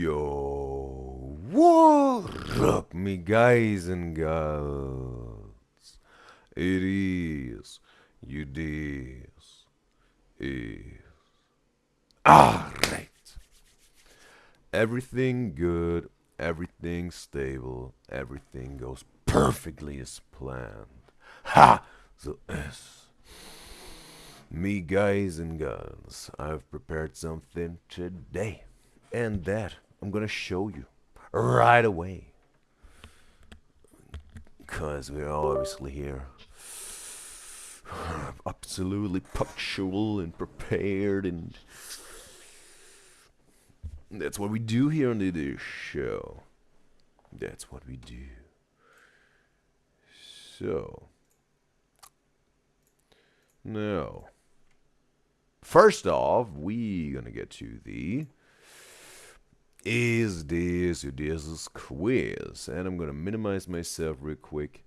Yo, what up, me guys and girls? It is Udyzyz. Is alright. Everything good, everything stable, everything goes perfectly as planned. Ha! So me guys and girls, I've prepared something today, and that I'm gonna show you right away. Cause we're obviously here absolutely punctual and prepared, and that's what we do here on the show. That's what we do. So, now, first off, we gonna get to the Is This Udyzyz quiz, and I'm gonna minimize myself real quick.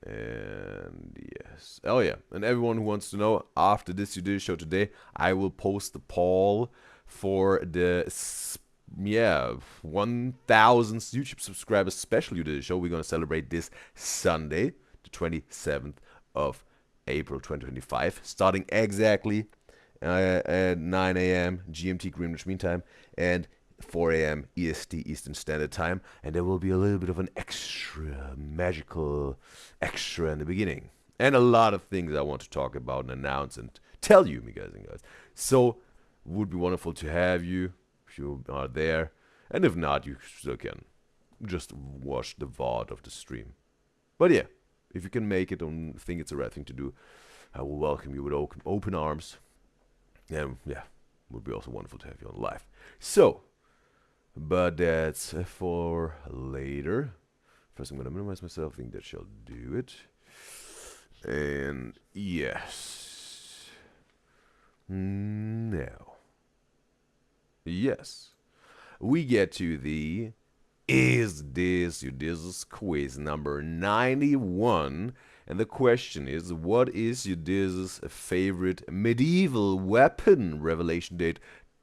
And yes, oh yeah, and everyone who wants to know, after this Udyzyz show today, I will post the poll for the 1,000 YouTube subscribers special Udyzyz show. We're gonna celebrate this Sunday, the 27th of April 2025, starting exactly at 9 a.m. GMT Greenwich Mean Time and 4 a.m. EST Eastern Standard Time, and there will be a little bit of an extra magical extra in the beginning, and a lot of things I want to talk about and announce and tell you, me guys and guys. So, would be wonderful to have you if you are there, and if not, you still can just watch the VOD of the stream. But yeah, if you can make it and think it's the right thing to do, I will welcome you with open arms. And yeah, would be also wonderful to have you on live. So, but that's for later. First, I'm gonna minimize myself. I think that shall do it. And yes, now, yes, we get to the Is This Udyzyz quiz number 91. And the question is, what is Udyz's favorite medieval weapon? Revelation date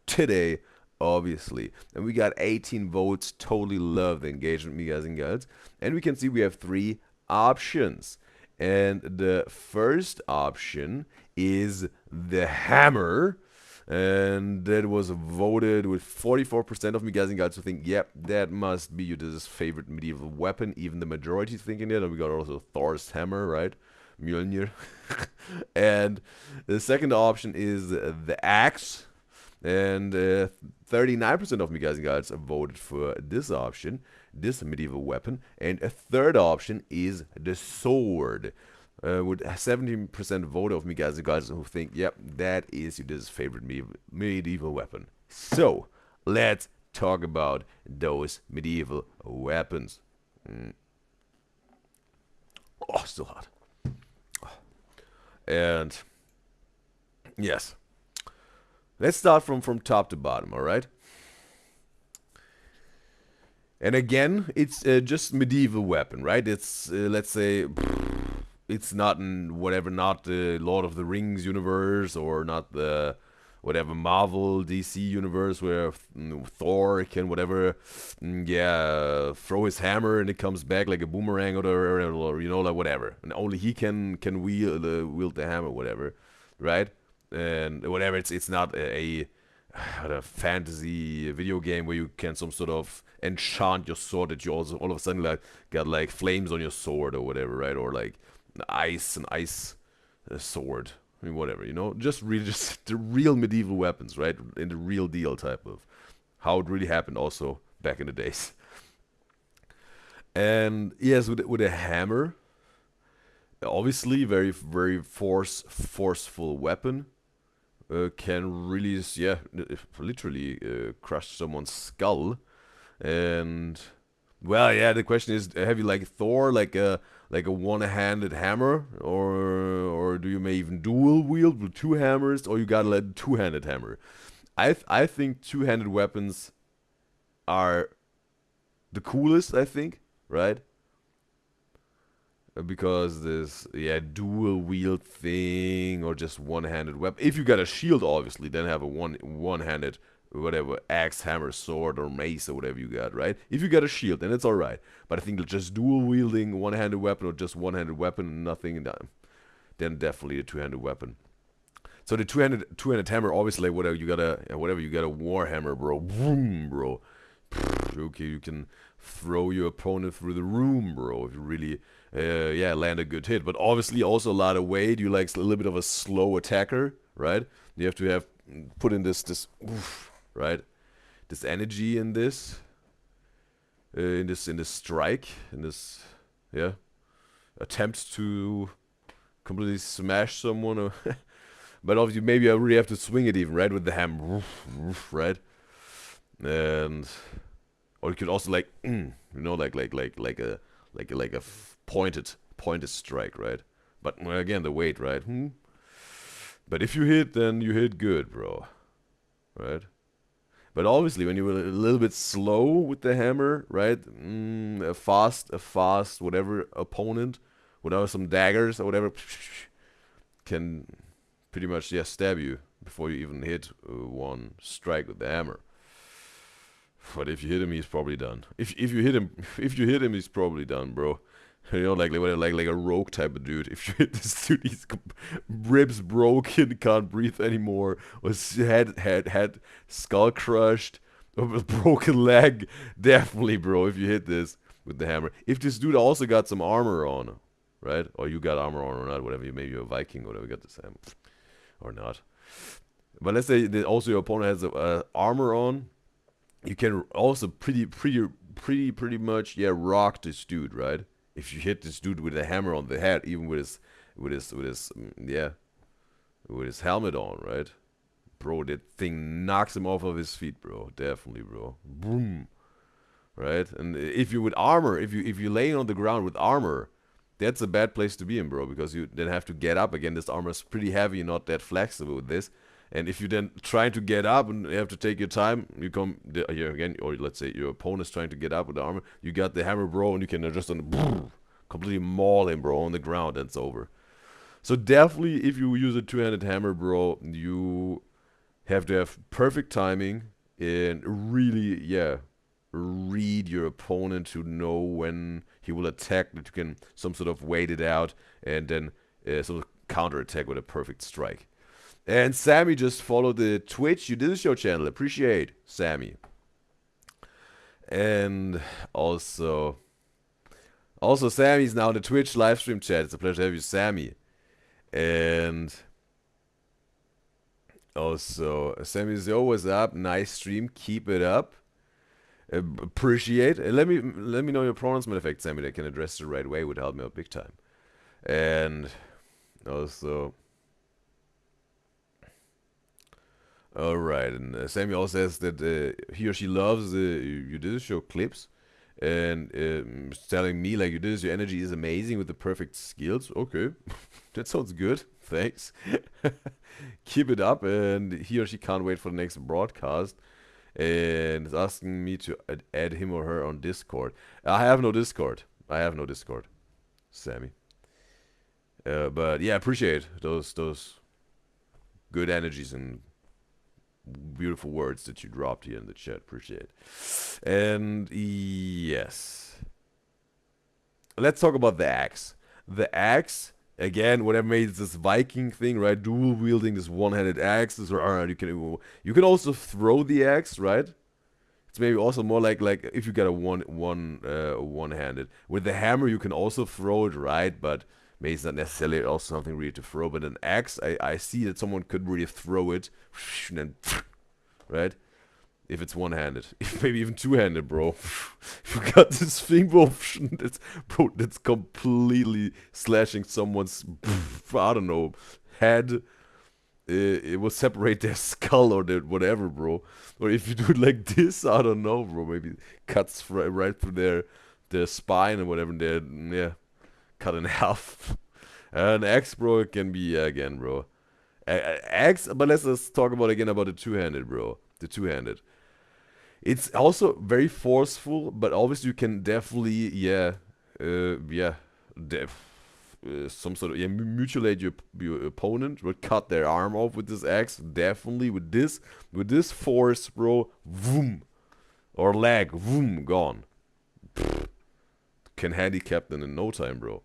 today, obviously. And we got 18 votes. Totally love the engagement, me guys and girls. And we can see we have 3 options. And the first option is the hammer. And that was voted with 44% of me guys and girls who think, yep, that must be Udyz's favorite medieval weapon. Even the majority thinking that. And we got also Thor's hammer, right? Mjolnir. And the second option is the axe. And 39% of me guys and girls voted for this option, this medieval weapon. And a third option is the sword. With 17% vote of me guys and girls who think, yep, that is Udyz's favorite medieval weapon. So, let's talk about those medieval weapons. Oh, still hot. And, yes. Let's start from top to bottom, alright? And again, it's just medieval weapon, right? It's, let's say, it's not in whatever, not the Lord of the Rings universe, or not the whatever Marvel DC universe where Thor can whatever, throw his hammer and it comes back like a boomerang, or you know, like whatever, and only he can wield the hammer, whatever, right? And whatever, it's not a fantasy video game where you can some sort of enchant your sword that you also all of a sudden like got like flames on your sword or whatever, right? Or like an ice sword. I mean, whatever, you know, just the real medieval weapons, right? In the real deal type of how it really happened, also back in the days. And yes, with a hammer, obviously very forceful weapon. Can really, literally crush someone's skull. And well, yeah, the question is, have you like Thor, like a one-handed hammer, or do you may even dual wield with 2 hammers, or you gotta let 2-handed hammer? I think 2-handed weapons are the coolest, I think, right? Because this, dual wield thing, or just one-handed weapon. If you got a shield, obviously, then have a one-handed whatever, axe, hammer, sword, or mace, or whatever you got, right? If you got a shield, then it's alright. But I think just dual wielding one-handed weapon or just one-handed weapon and nothing, then definitely a two-handed weapon. So the two-handed hammer, obviously, whatever you got a war hammer, bro. Boom, bro. Okay, you can throw your opponent through the room, bro. If you really, yeah, land a good hit. But obviously, also a lot of weight. You like a little bit of a slow attacker, right? You have to put in this, oof, right? This energy in this, in this strike, in this, yeah, attempt to completely smash someone. But obviously, maybe I really have to swing it even, right, with the hammer, right? And or you could also like, you know, like a pointed strike, right? But well, again, the weight, right? But if you hit, then you hit good, bro, right? But obviously, when you're a little bit slow with the hammer, right? A fast, whatever opponent, without some daggers or whatever, can pretty much, yeah, stab you before you even hit one strike with the hammer. But if you hit him, he's probably done. If you hit him, he's probably done, bro. You know, like a rogue type of dude. If you hit this dude, he's ribs broken, can't breathe anymore, or head skull crushed, or a broken leg. Definitely, bro. If you hit this with the hammer. If this dude also got some armor on, right? Or you got armor on or not, whatever. Maybe you're a Viking, whatever. Got this hammer or not. But let's say that also your opponent has armor on. You can also pretty much, yeah, rock this dude, right? If you hit this dude with a hammer on the head, even with his helmet on, right? Bro, that thing knocks him off of his feet, bro. Definitely, bro. Boom. Right? And if you with armor, if you laying on the ground with armor, that's a bad place to be in, bro, because you then have to get up again. This armor is pretty heavy, not that flexible with this. And if you then trying to get up and you have to take your time, you come here again, or let's say your opponent's trying to get up with the armor, you got the hammer, bro, and you can just completely maul him, bro, on the ground, and it's over. So definitely, if you use a two-handed hammer, bro, you have to have perfect timing and really, yeah, read your opponent to know when he will attack, that you can some sort of wait it out and then sort of counter attack with a perfect strike. And Sammy just followed the Twitch Udyzyz Show channel. Appreciate, Sammy. And also Sammy's now in the Twitch live stream chat. It's a pleasure to have you, Sammy. And also, Sammy's always up. Nice stream. Keep it up. Appreciate. Let me know your pronouncement effect, Sammy. That I can address the right way. Would help me out big time. And also, all right. And Sammy also says that he or she loves the Udyzyz Show clips, and telling me like Udyzyz, your energy is amazing with the perfect skills. Okay, that sounds good. Thanks. Keep it up. And he or she can't wait for the next broadcast. And is asking me to add him or her on Discord. I have no Discord, Sammy. But yeah, appreciate those good energies and beautiful words that you dropped here in the chat. Appreciate. And yes, let's talk about the axe. The axe. Again, whatever made this Viking thing, right? Dual wielding this one-handed axe. Or you can also throw the axe, right? It's maybe also more like if you got a one-handed. With the hammer, you can also throw it, right? But maybe it's not necessarily also something really to throw. But an axe, I see that someone could really throw it, and then, right? If it's one-handed, maybe even two-handed, bro. If you got this thing, bro, that's completely slashing someone's, I don't know, head. It will separate their skull or their whatever, bro. Or if you do it like this, I don't know, bro. Maybe cuts right through their spine or whatever. And they're, cut in half. An axe, bro, it can be again, bro. Axe, but let's talk about the two-handed, bro. The two-handed. It's also very forceful, but obviously you can definitely, some sort of, yeah, mutilate your opponent, would cut their arm off with this axe, definitely. With this force, bro, boom, or leg, boom, gone. Can handicap them in no time, bro.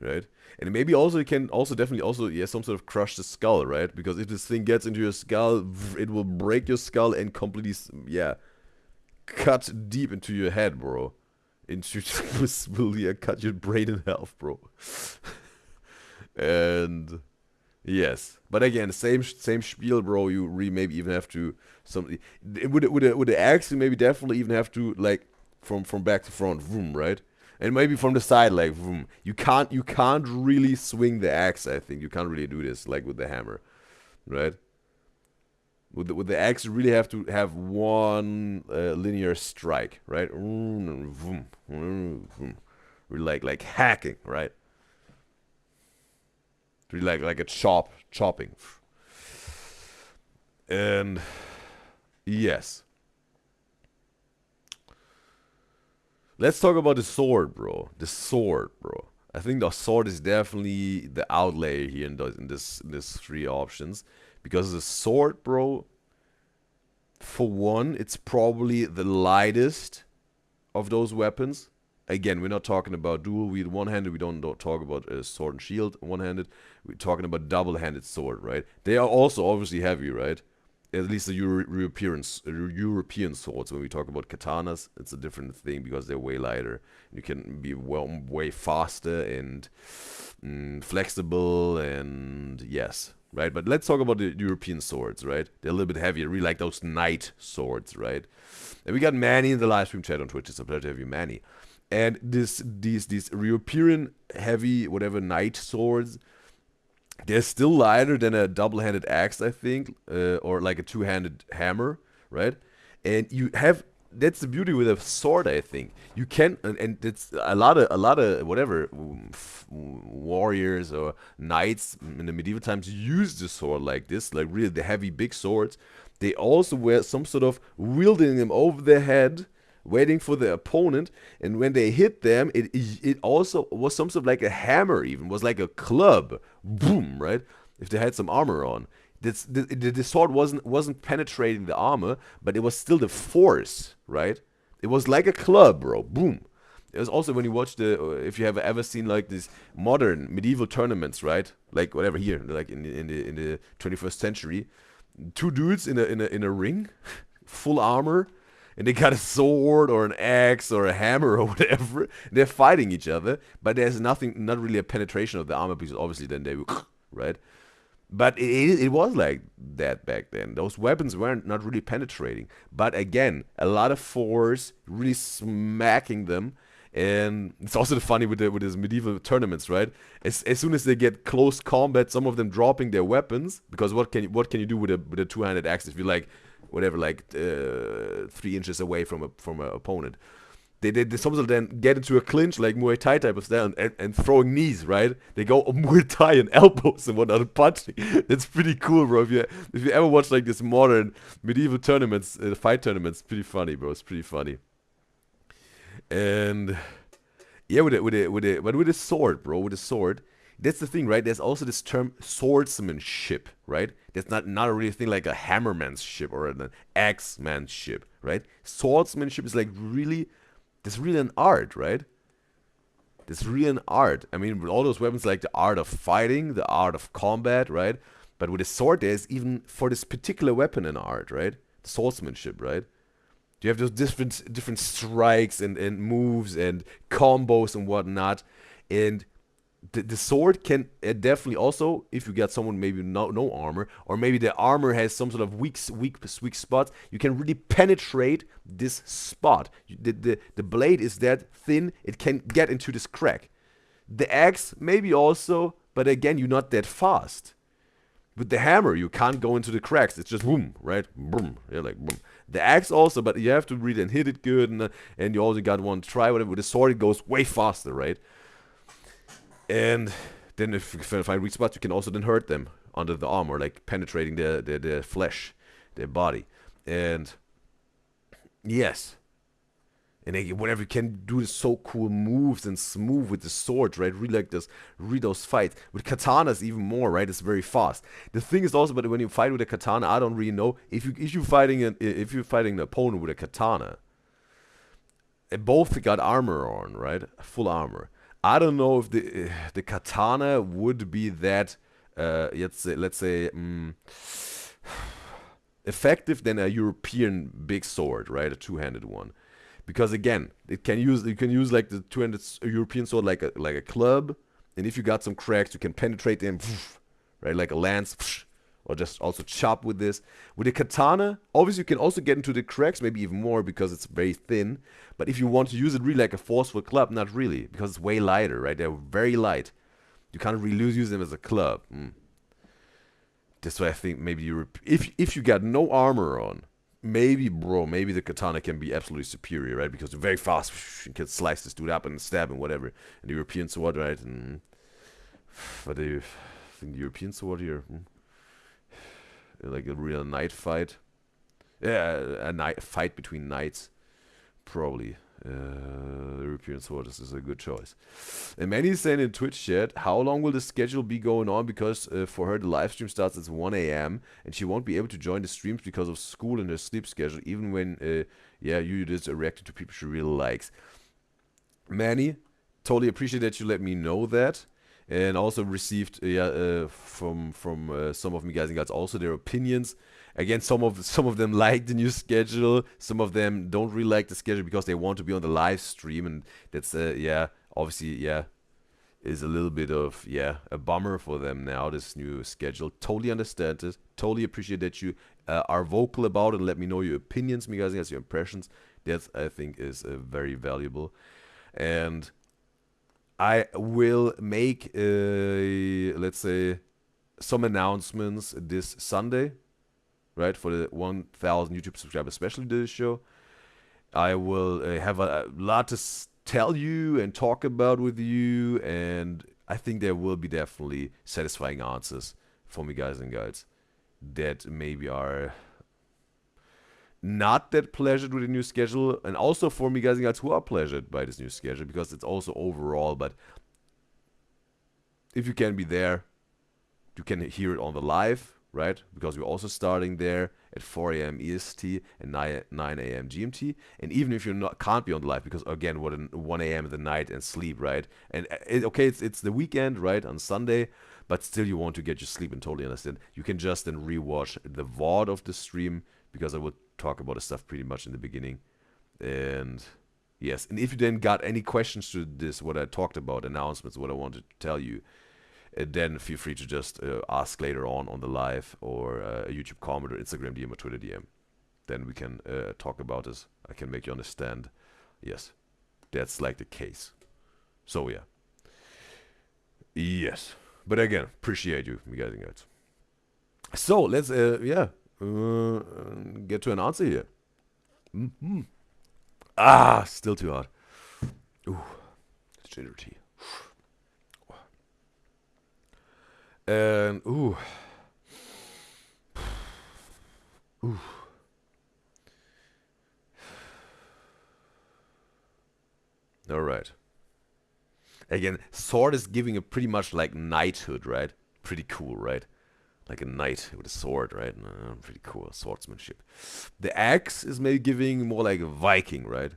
Right? And maybe also it can also definitely also, yeah, some sort of crush the skull, right? Because if this thing gets into your skull, it will break your skull and completely, yeah, cut deep into your head, bro. Will, yeah, cut your brain in half, bro. And yes, but again, same spiel, bro. You really maybe even have to with the axe, you maybe definitely even have to, like, from back to front, vroom, right? And maybe from the side, like, vroom. You can't really swing the axe. I think you can't really do this like with the hammer, right? With the axe, you really have to have one linear strike, right? Vroom, vroom. Really like hacking, right? Really like a chopping. And yes. Let's talk about the sword, bro. The sword, bro. I think the sword is definitely the outlier here in this three options. Because the sword, bro, for one, it's probably the lightest of those weapons. Again, we're not talking about dual wield one-handed. We don't talk about sword and shield one-handed. We're talking about double-handed sword, right? They are also obviously heavy, right? At least the European swords. When we talk about katanas, it's a different thing because they're way lighter. You can be way faster and flexible, and yes, right? But let's talk about the European swords, right? They're a little bit heavier, really like those knight swords, right? And we got Manny in the live stream chat on Twitch. It's a pleasure to have you, Manny. And these European heavy, whatever, knight swords, they're still lighter than a double-handed axe, I think, or like a two-handed hammer, right? And you have, that's the beauty with a sword, I think. You can, and it's a lot of whatever warriors or knights in the medieval times use the sword like this, like really the heavy big swords. They also were some sort of wielding them over their head, waiting for the opponent, and when they hit them, it also was some sort of like a hammer, even was like a club, boom, right? If they had some armor on, the sword wasn't penetrating the armor, but it was still the force, right? It was like a club, bro, boom. It was also when you watch if you have ever seen like these modern medieval tournaments, right? Like whatever here, like in the 21st century, two dudes in a ring, full armor. And they got a sword or an axe or a hammer or whatever. They're fighting each other, but there's not really a penetration of the armor because obviously then they will, right? But it was like that back then. Those weapons weren't not really penetrating. But again, a lot of force, really smacking them. And it's also funny with these medieval tournaments, right? As soon as they get close combat, some of them dropping their weapons, because what can you do with a two-handed axe if you're like whatever, like 3 inches away from an opponent? They some of them then get into a clinch, like Muay Thai type of style, and throwing knees, right? They go Muay Thai and elbows and whatnot, and punching. That's pretty cool, bro. If you ever watch like this modern medieval tournaments, fight tournaments, pretty funny, bro. It's pretty funny. And yeah, with a sword, bro, with a sword, that's the thing, right? There's also this term swordsmanship, right? That's not a real thing like a hammermanship or an axemanship, right? Swordsmanship is like really, there's really an art, right? There's really an art. I mean, with all those weapons, like the art of fighting, the art of combat, right? But with a sword, there's even for this particular weapon an art, right? Swordsmanship, right? You have those different strikes and moves and combos and whatnot, and the sword can definitely also, if you got someone maybe no armor, or maybe the armor has some sort of weak spots, you can really penetrate this spot. The blade is that thin, it can get into this crack. The axe maybe also, but again, you're not that fast. With the hammer, you can't go into the cracks. It's just boom, right? Boom, yeah, like boom. The axe also, but you have to read and hit it good, and you also got one try, whatever. With the sword, it goes way faster, right? And then if you find weak spots, you can also then hurt them under the armor, like penetrating their flesh, their body. And yes, And whenever you can do this so cool moves and smooth with the sword, right? Really like this, read those fights. With katanas even more, right? It's very fast. The thing is also, but when you fight with a katana, I don't really know if you're fighting an opponent with a katana, both got armor on, right? Full armor. I don't know if the katana would be that let's say effective than a European big sword, right? A two-handed one. Because again, you can use like the two-handed European sword like a club, and if you got some cracks, you can penetrate them, right? Like a lance, or just also chop with this. With a katana, obviously you can also get into the cracks, maybe even more because it's very thin. But if you want to use it really like a forceful club, not really, because it's way lighter, right? They're very light. You can't really use them as a club. That's why I think maybe if you got no armor on, maybe the katana can be absolutely superior, right? Because you're very fast, you can slice this dude up and stab him, whatever. And the European sword, right? But I think the European sword here, like a real knight fight. Yeah, a fight between knights, probably. The European sword is a good choice. And Manny's saying in Twitch chat, how long will the schedule be going on? Because for her, the live stream starts at 1 a.m. and she won't be able to join the streams because of school and her sleep schedule, even when, Udyzyz reacted to people she really likes. Manny, totally appreciate that you let me know that. And also received from some of you guys and gals also their opinions. Again, some of them like the new schedule. Some of them don't really like the schedule because they want to be on the live stream, and that's obviously is a little bit of a bummer for them now. This new schedule. Totally understand this. Totally appreciate that you are vocal about it and let me know your opinions, you guys, your impressions. That I think is very valuable, and I will make let's say some announcements this Sunday, right, for the 1,000 YouTube subscribers, especially to this show. I will have a lot to tell you and talk about with you, and I think there will be definitely satisfying answers for me guys and gals that maybe are not that pleasured with the new schedule, and also for me guys and gals who are pleasured by this new schedule, because it's also overall, but if you can be there, you can hear it on the live, right? Because we're also starting there at 4 a.m. EST and 9 a.m. GMT. And even if you can't be on the live, because again, 1 a.m. in the night and sleep, right? And it's the weekend, right, on Sunday, but still you want to get your sleep, and totally understand. You can just then rewatch the VOD of the stream, because I will talk about the stuff pretty much in the beginning. And yes, and if you then got any questions to this, what I talked about, announcements, what I wanted to tell you, then feel free to just ask later on the live, or a YouTube comment, or Instagram DM, or Twitter DM. Then we can talk about this. I can make you understand. Yes, that's like the case. So yeah. Yes. But again, appreciate you guys and girls. So let's get to an answer here. Still too hot. Ooh, it's ginger tea. And ooh. All right. Again, sword is giving a pretty much like knighthood, right? Pretty cool, right? Like a knight with a sword, right? Pretty cool swordsmanship. The axe is maybe giving more like a Viking, right?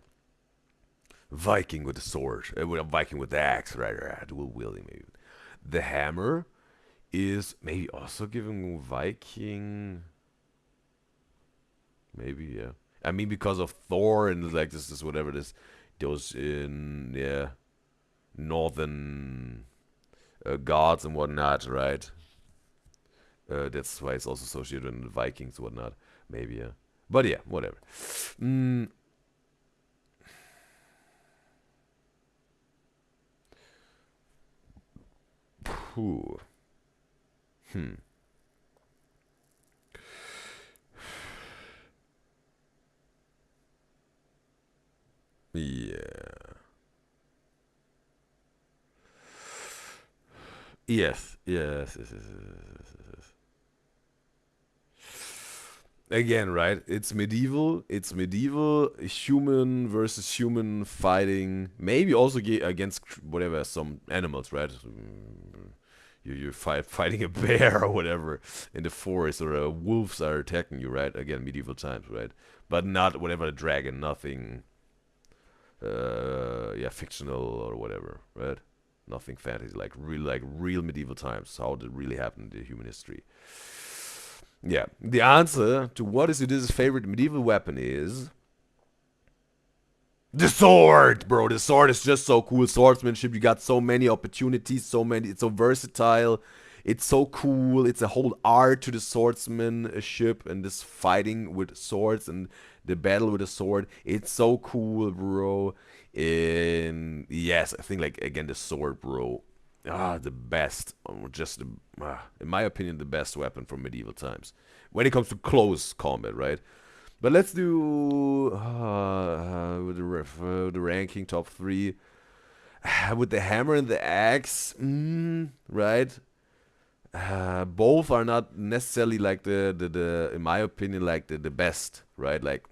Viking with the sword, with a Viking with the axe, right? Dual wielding, maybe. The hammer is maybe also giving Viking. Maybe, yeah. I mean, because of Thor and like this is whatever this, those in northern gods and whatnot, right? That's why it's also associated with the Vikings and whatnot. Maybe, yeah. But yeah, whatever. Phew. Yeah. Yes. Yes. Yes. Yes. Yes. Yes. Again, right? It's medieval. It's medieval. Human versus human fighting. Maybe also against whatever some animals, right? You're fighting a bear or whatever in the forest, or wolves are attacking you, right? Again, medieval times, right? But not whatever a dragon, nothing, yeah, fictional or whatever, right? Nothing fantasy, like real medieval times. How did it really happen in the human history? Yeah, the answer to what is Udyz's favorite medieval weapon is the sword, bro. The sword is just so cool. Swordsmanship, you got so many opportunities, so many. It's so versatile. It's so cool. It's a whole art to the swordsmanship and this fighting with swords and the battle with a sword. It's so cool, bro. And yes, I think like again the sword, bro. The best. Just in my opinion, the best weapon from medieval times when it comes to close combat, right? But let's do with the ranking top three with the hammer and the axe, right? Both are not necessarily like the in my opinion like the best, right? Like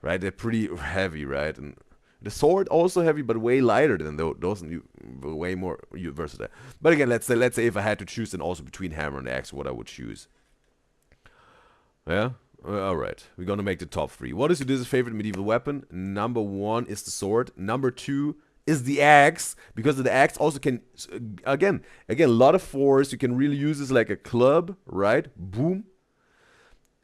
right? They're pretty heavy, right? And the sword also heavy, but way lighter than those, and way more versatile. But again, let's say if I had to choose, then also between hammer and axe, what I would choose. Yeah. All right. We're gonna make the top three. What is Udyz's favorite medieval weapon? Number one is the sword. Number two is the axe, because the axe also can again a lot of force. You can really use this like a club, right? Boom,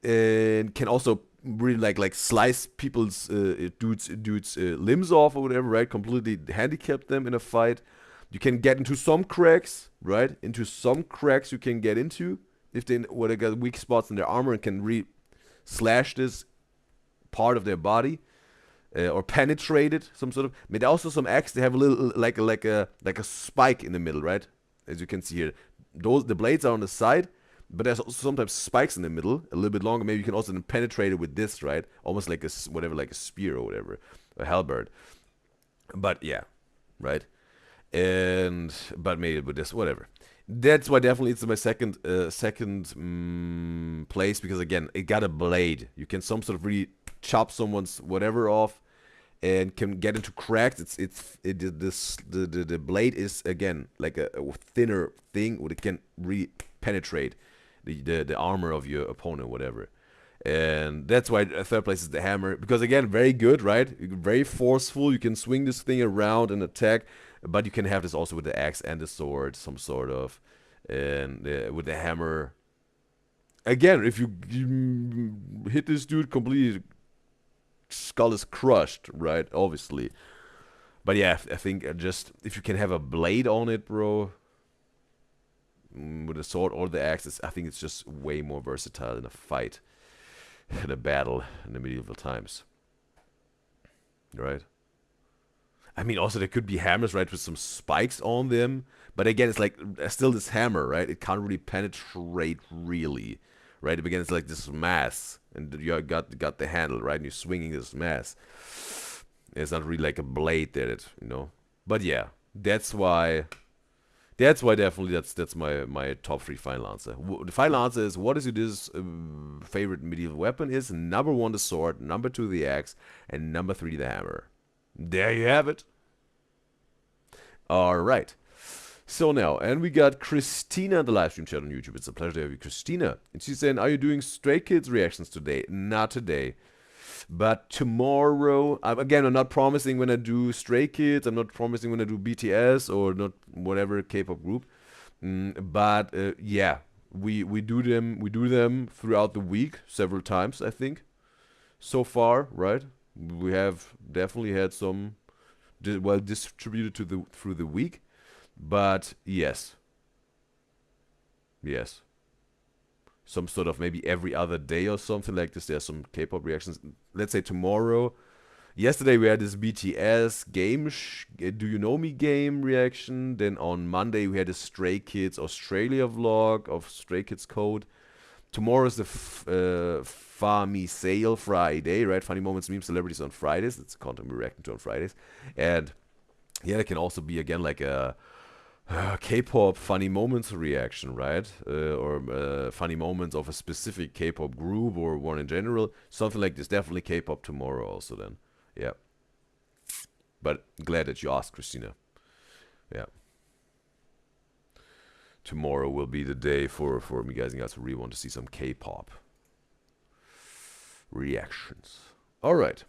and can also really like slice people's dudes limbs off or whatever, right? Completely handicap them in a fight. You can get into some cracks, right? Into some cracks you can get into if they got weak spots in their armor and can slash this part of their body or penetrate it. Some sort of. I mean, also some axe. They have a little like a spike in the middle, right? As you can see here, the blades are on the side, but there's also sometimes spikes in the middle, a little bit longer. Maybe you can also then penetrate it with this, right? Almost like like a spear or whatever, a halberd. But yeah, right. But maybe with this, whatever. That's why definitely it's my second place, because again it got a blade. You can some sort of really chop someone's whatever off, and can get into cracks. The blade is again like a thinner thing, where it can really penetrate the armor of your opponent, whatever. And that's why third place is the hammer, because again, very good, right? Very forceful. You can swing this thing around and attack, but you can have this also with the axe and the sword, some sort of. And with the hammer, again, if you hit this dude completely, skull is crushed, right? Obviously. But yeah, I think just if you can have a blade on it, bro, with a sword or the axe, I think it's just way more versatile in a fight, in a battle in the medieval times, right? I mean, also there could be hammers, right, with some spikes on them. But again, it's like still this hammer, right? It can't really penetrate, really, right? Again, it's like this mass, and you got the handle, right? And you're swinging this mass. It's not really like a blade that. But yeah, that's why. That's why definitely that's my top three final answer. The final answer is, what is Udyz's favorite medieval weapon? Is number one the sword, number two the axe, and number three the hammer. There you have it. All right. So now, and we got Christina in the live stream chat on YouTube. It's a pleasure to have you, Christina. And she's saying, are you doing Stray Kids reactions today? Not today. But tomorrow, I'm not promising when I do Stray Kids. I'm not promising when I do BTS or not whatever K-pop group. But yeah, we do them. We do them throughout the week several times, I think. So far, right? We have definitely had some well distributed through the week. But yes, some sort of maybe every other day or something like this. There's some K-pop reactions. Let's say tomorrow. Yesterday we had this BTS game, Do You Know Me game reaction. Then on Monday we had a Stray Kids Australia vlog of Stray Kids Code. Tomorrow is the Fami Sale Friday, right? Funny Moments, Memes, Celebrities on Fridays. That's content we're reacting to on Fridays. And yeah, it can also be again like a K-pop funny moments reaction, right? Or funny moments of a specific K-pop group or one in general. Something like this. Definitely K-pop tomorrow also then. Yeah. But glad that you asked, Christina. Yeah. Tomorrow will be the day for me guys and guys who really want to see some K-pop reactions. All right.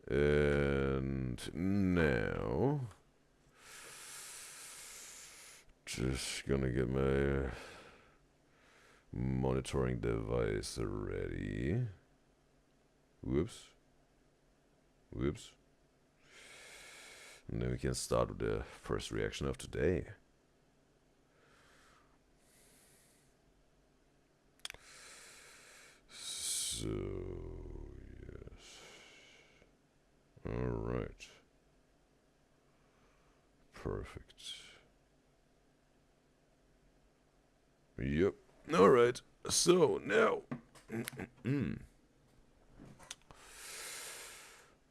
And now, just gonna get my monitoring device ready. Whoops. Whoops. And then we can start with the first reaction of today. So, yes. Alright. Perfect. Yep. Alright. So, now.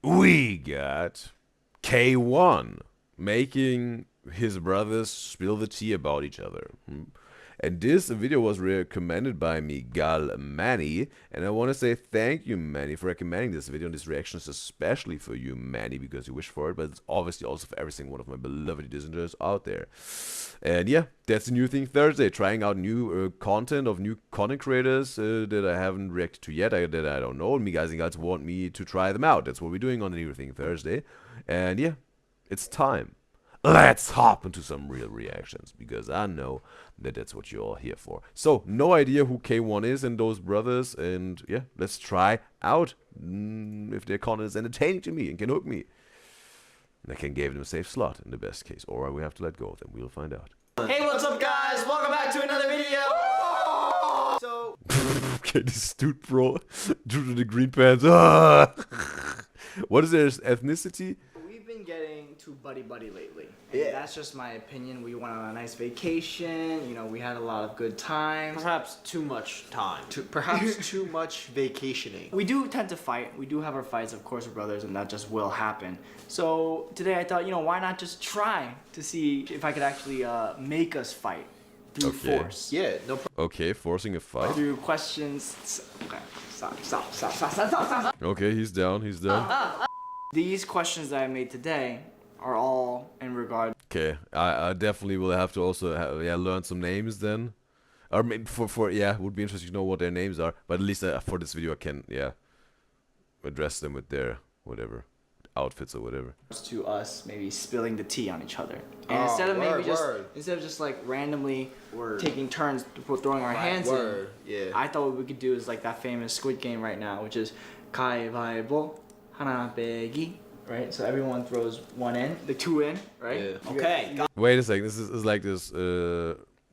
We got K1 making his brothers spill the tea about each other. And this video was recommended by Miguel Manny, and I want to say thank you, Manny, for recommending this video. And this reaction is especially for you, Manny, because you wished for it, but it's obviously also for every single one of my beloved Udyzyz out there. And yeah, that's the new thing Thursday, trying out new content of new content creators that I haven't reacted to yet, that I don't know, and you guys want me to try them out. That's what we're doing on the new thing Thursday. And yeah, it's time. Let's hop into some real reactions, because I know that that's what you're all here for. So, no idea who K1 is and those brothers, and yeah, let's try out if their content is entertaining to me and can hook me. And I can give them a safe slot in the best case, or we have to let go of them. We'll find out. Hey, what's up, guys? Welcome back to another video. So, okay, this dude, bro, due to the green pants. What is their ethnicity? we've been getting too buddy-buddy lately. Yeah. That's just my opinion. We went on a nice vacation. You know, we had a lot of good times. Perhaps too much time. Perhaps too much vacationing. We do tend to fight. We do have our fights, of course, we're brothers, and that just will happen. So today I thought, you know, why not just try to see if I could actually make us fight through force. Yeah, no problem. Okay, forcing a fight. Through questions. Okay, stop. Okay, he's down, he's down. These questions that I made today are all in regard. Okay, I definitely will have to also learn some names then. Or maybe it would be interesting to know what their names are. But at least for this video I can, address them with their, whatever, outfits or whatever. To us maybe spilling the tea on each other. And instead of just like randomly taking turns throwing our hands in, I thought what we could do is like that famous Squid Game right now, which is 가위바위보 하나 빼기, right? So everyone throws one in, the two in, right? Yeah. Okay. Wait a second, this is like this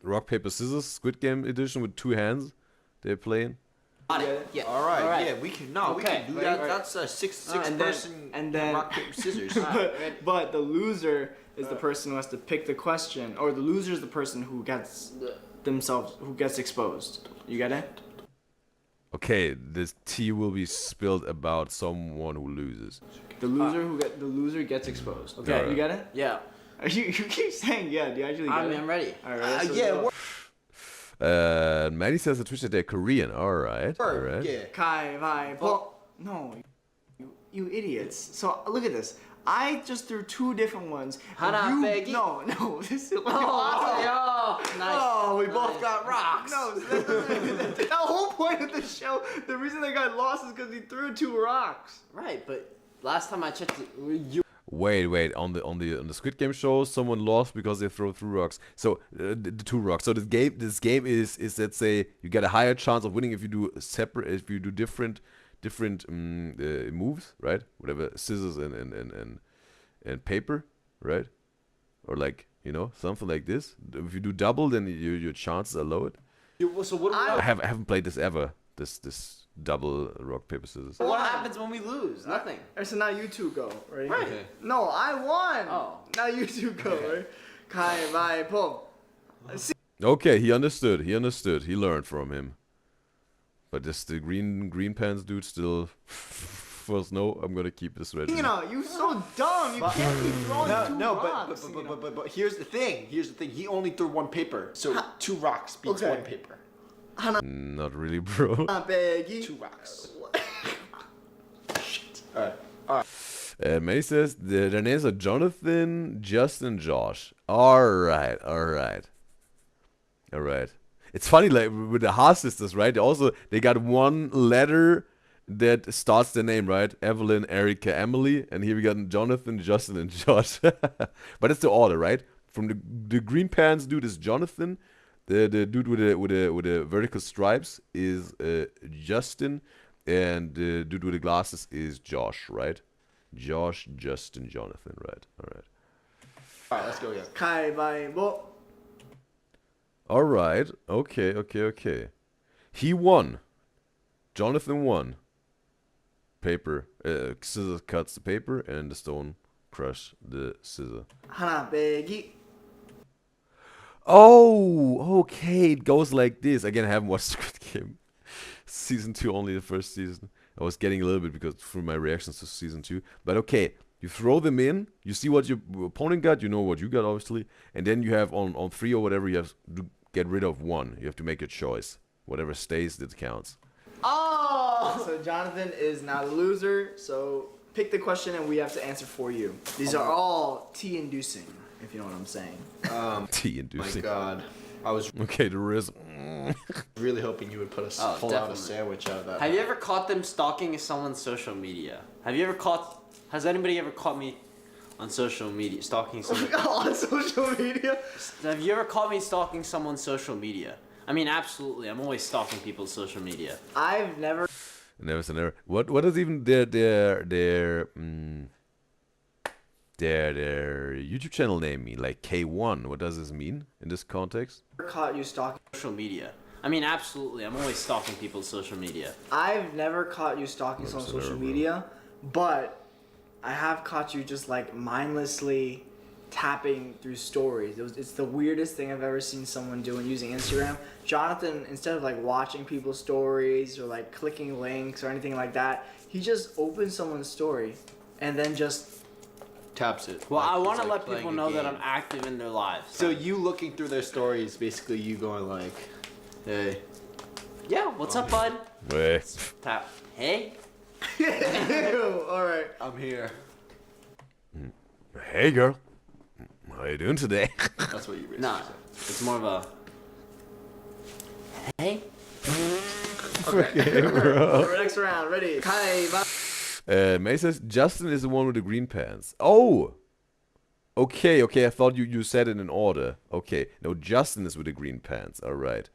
rock paper scissors Squid Game edition with two hands they're playing. Yeah. All right. All right. Yeah, we can. No, we can do that. That's a six person and then rock paper scissors. but the loser is the person who has to pick the question, or the loser is the person who gets exposed. You get it? Okay, this tea will be spilled about someone who loses. The loser gets exposed. Okay, Alright. You get it? Yeah. You keep saying yeah. Do you actually get it? I'm ready. All right. So Yeah. Maddie says on Twitch that they're Korean. Alright. Alright. Yeah. 가위바위보. No, you idiots. So look at this. I just threw two different ones. and 하나 you- 빼기? No. This is Nice. Oh, we both got rocks. No, the whole point of the show, the reason they got lost is because he threw two rocks. Right, but last time I checked, you. Wait. On the Squid Game show, someone lost because they throw through rocks. So the two rocks. So this game is let's say you get a higher chance of winning if you do different moves, right? Whatever, scissors and paper, right? Or like, you know, something like this. If you do double, then your chances are lowered. So what? I haven't played this ever. This double rock paper scissors. What happens when we lose? Nothing. So now you two go, right? Right. Okay. No, I won. Oh. Now you two go, right? 가위바위보. Okay, he understood. He learned from him. But this the green pants dude still first. No, I'm gonna keep this ready. You know, you're so dumb. You can't be throwing two rocks. But here's the thing. He only threw one paper, so 2 rocks beats 1 paper. Not really, bro. Two rocks. Shit. Alright. May says their names are Jonathan, Justin, Josh. Alright. It's funny, like with the Haas sisters, right? They got one letter that starts their name, right? Evelyn, Erica, Emily, and here we got Jonathan, Justin, and Josh. But it's the order, right? From the green pants dude is Jonathan. The dude with the vertical stripes is Justin, and the dude with the glasses is Josh, right? Josh, Justin, Jonathan, right? Alright, let's go again. 가위바위보. Alright, okay. He won. Jonathan won. Paper, scissors cuts the paper, and the stone crush the scissor. 하나 빼기. Oh, okay, it goes like this. Again, I haven't watched Squid Game. Season 2, only the first season. I was getting a little bit because through my reactions to season 2. But okay, you throw them in, you see what your opponent got, you know what you got, obviously. And then you have on 3 or whatever, you have to get rid of 1. You have to make a choice. Whatever stays, that counts. Oh! So Jonathan is now the loser, so pick the question and we have to answer for you. These are all tea-inducing, if you know what I'm saying. Tea-inducing. My God. I was Okay, the risk. really hoping you would pull out a sandwich out of that. Have you ever caught them stalking someone's social media? Has anybody ever caught me on social media stalking someone? On social media? Have you ever caught me stalking someone's social media? I mean, absolutely. I'm always stalking people's social media. I've never. Never say never. What is even their YouTube channel name mean? Like K1. What does this mean in this context? Caught you stalking Social media. I mean, absolutely. I'm always stalking people's social media. I've never caught you stalking someone's social media, but I have caught you just like mindlessly tapping through stories. It's the weirdest thing I've ever seen someone do when using Instagram. Jonathan, instead of like watching people's stories or like clicking links or anything like that, he just opens someone's story and then just taps it. Well, like I want to like let playing people a know that game. I'm active in their lives. So you looking through their stories, basically you going like, hey. Yeah, what's up, bud? Wait. Tap. Hey? Alright. I'm here. Hey, girl. How you doing today? That's what you basically Nah, said. it's more of a... Hey? Okay, bro. Next round, ready? May says Justin is the one with the green pants. Oh! Okay, I thought you said it in order. Okay, no, Justin is with the green pants. Alright.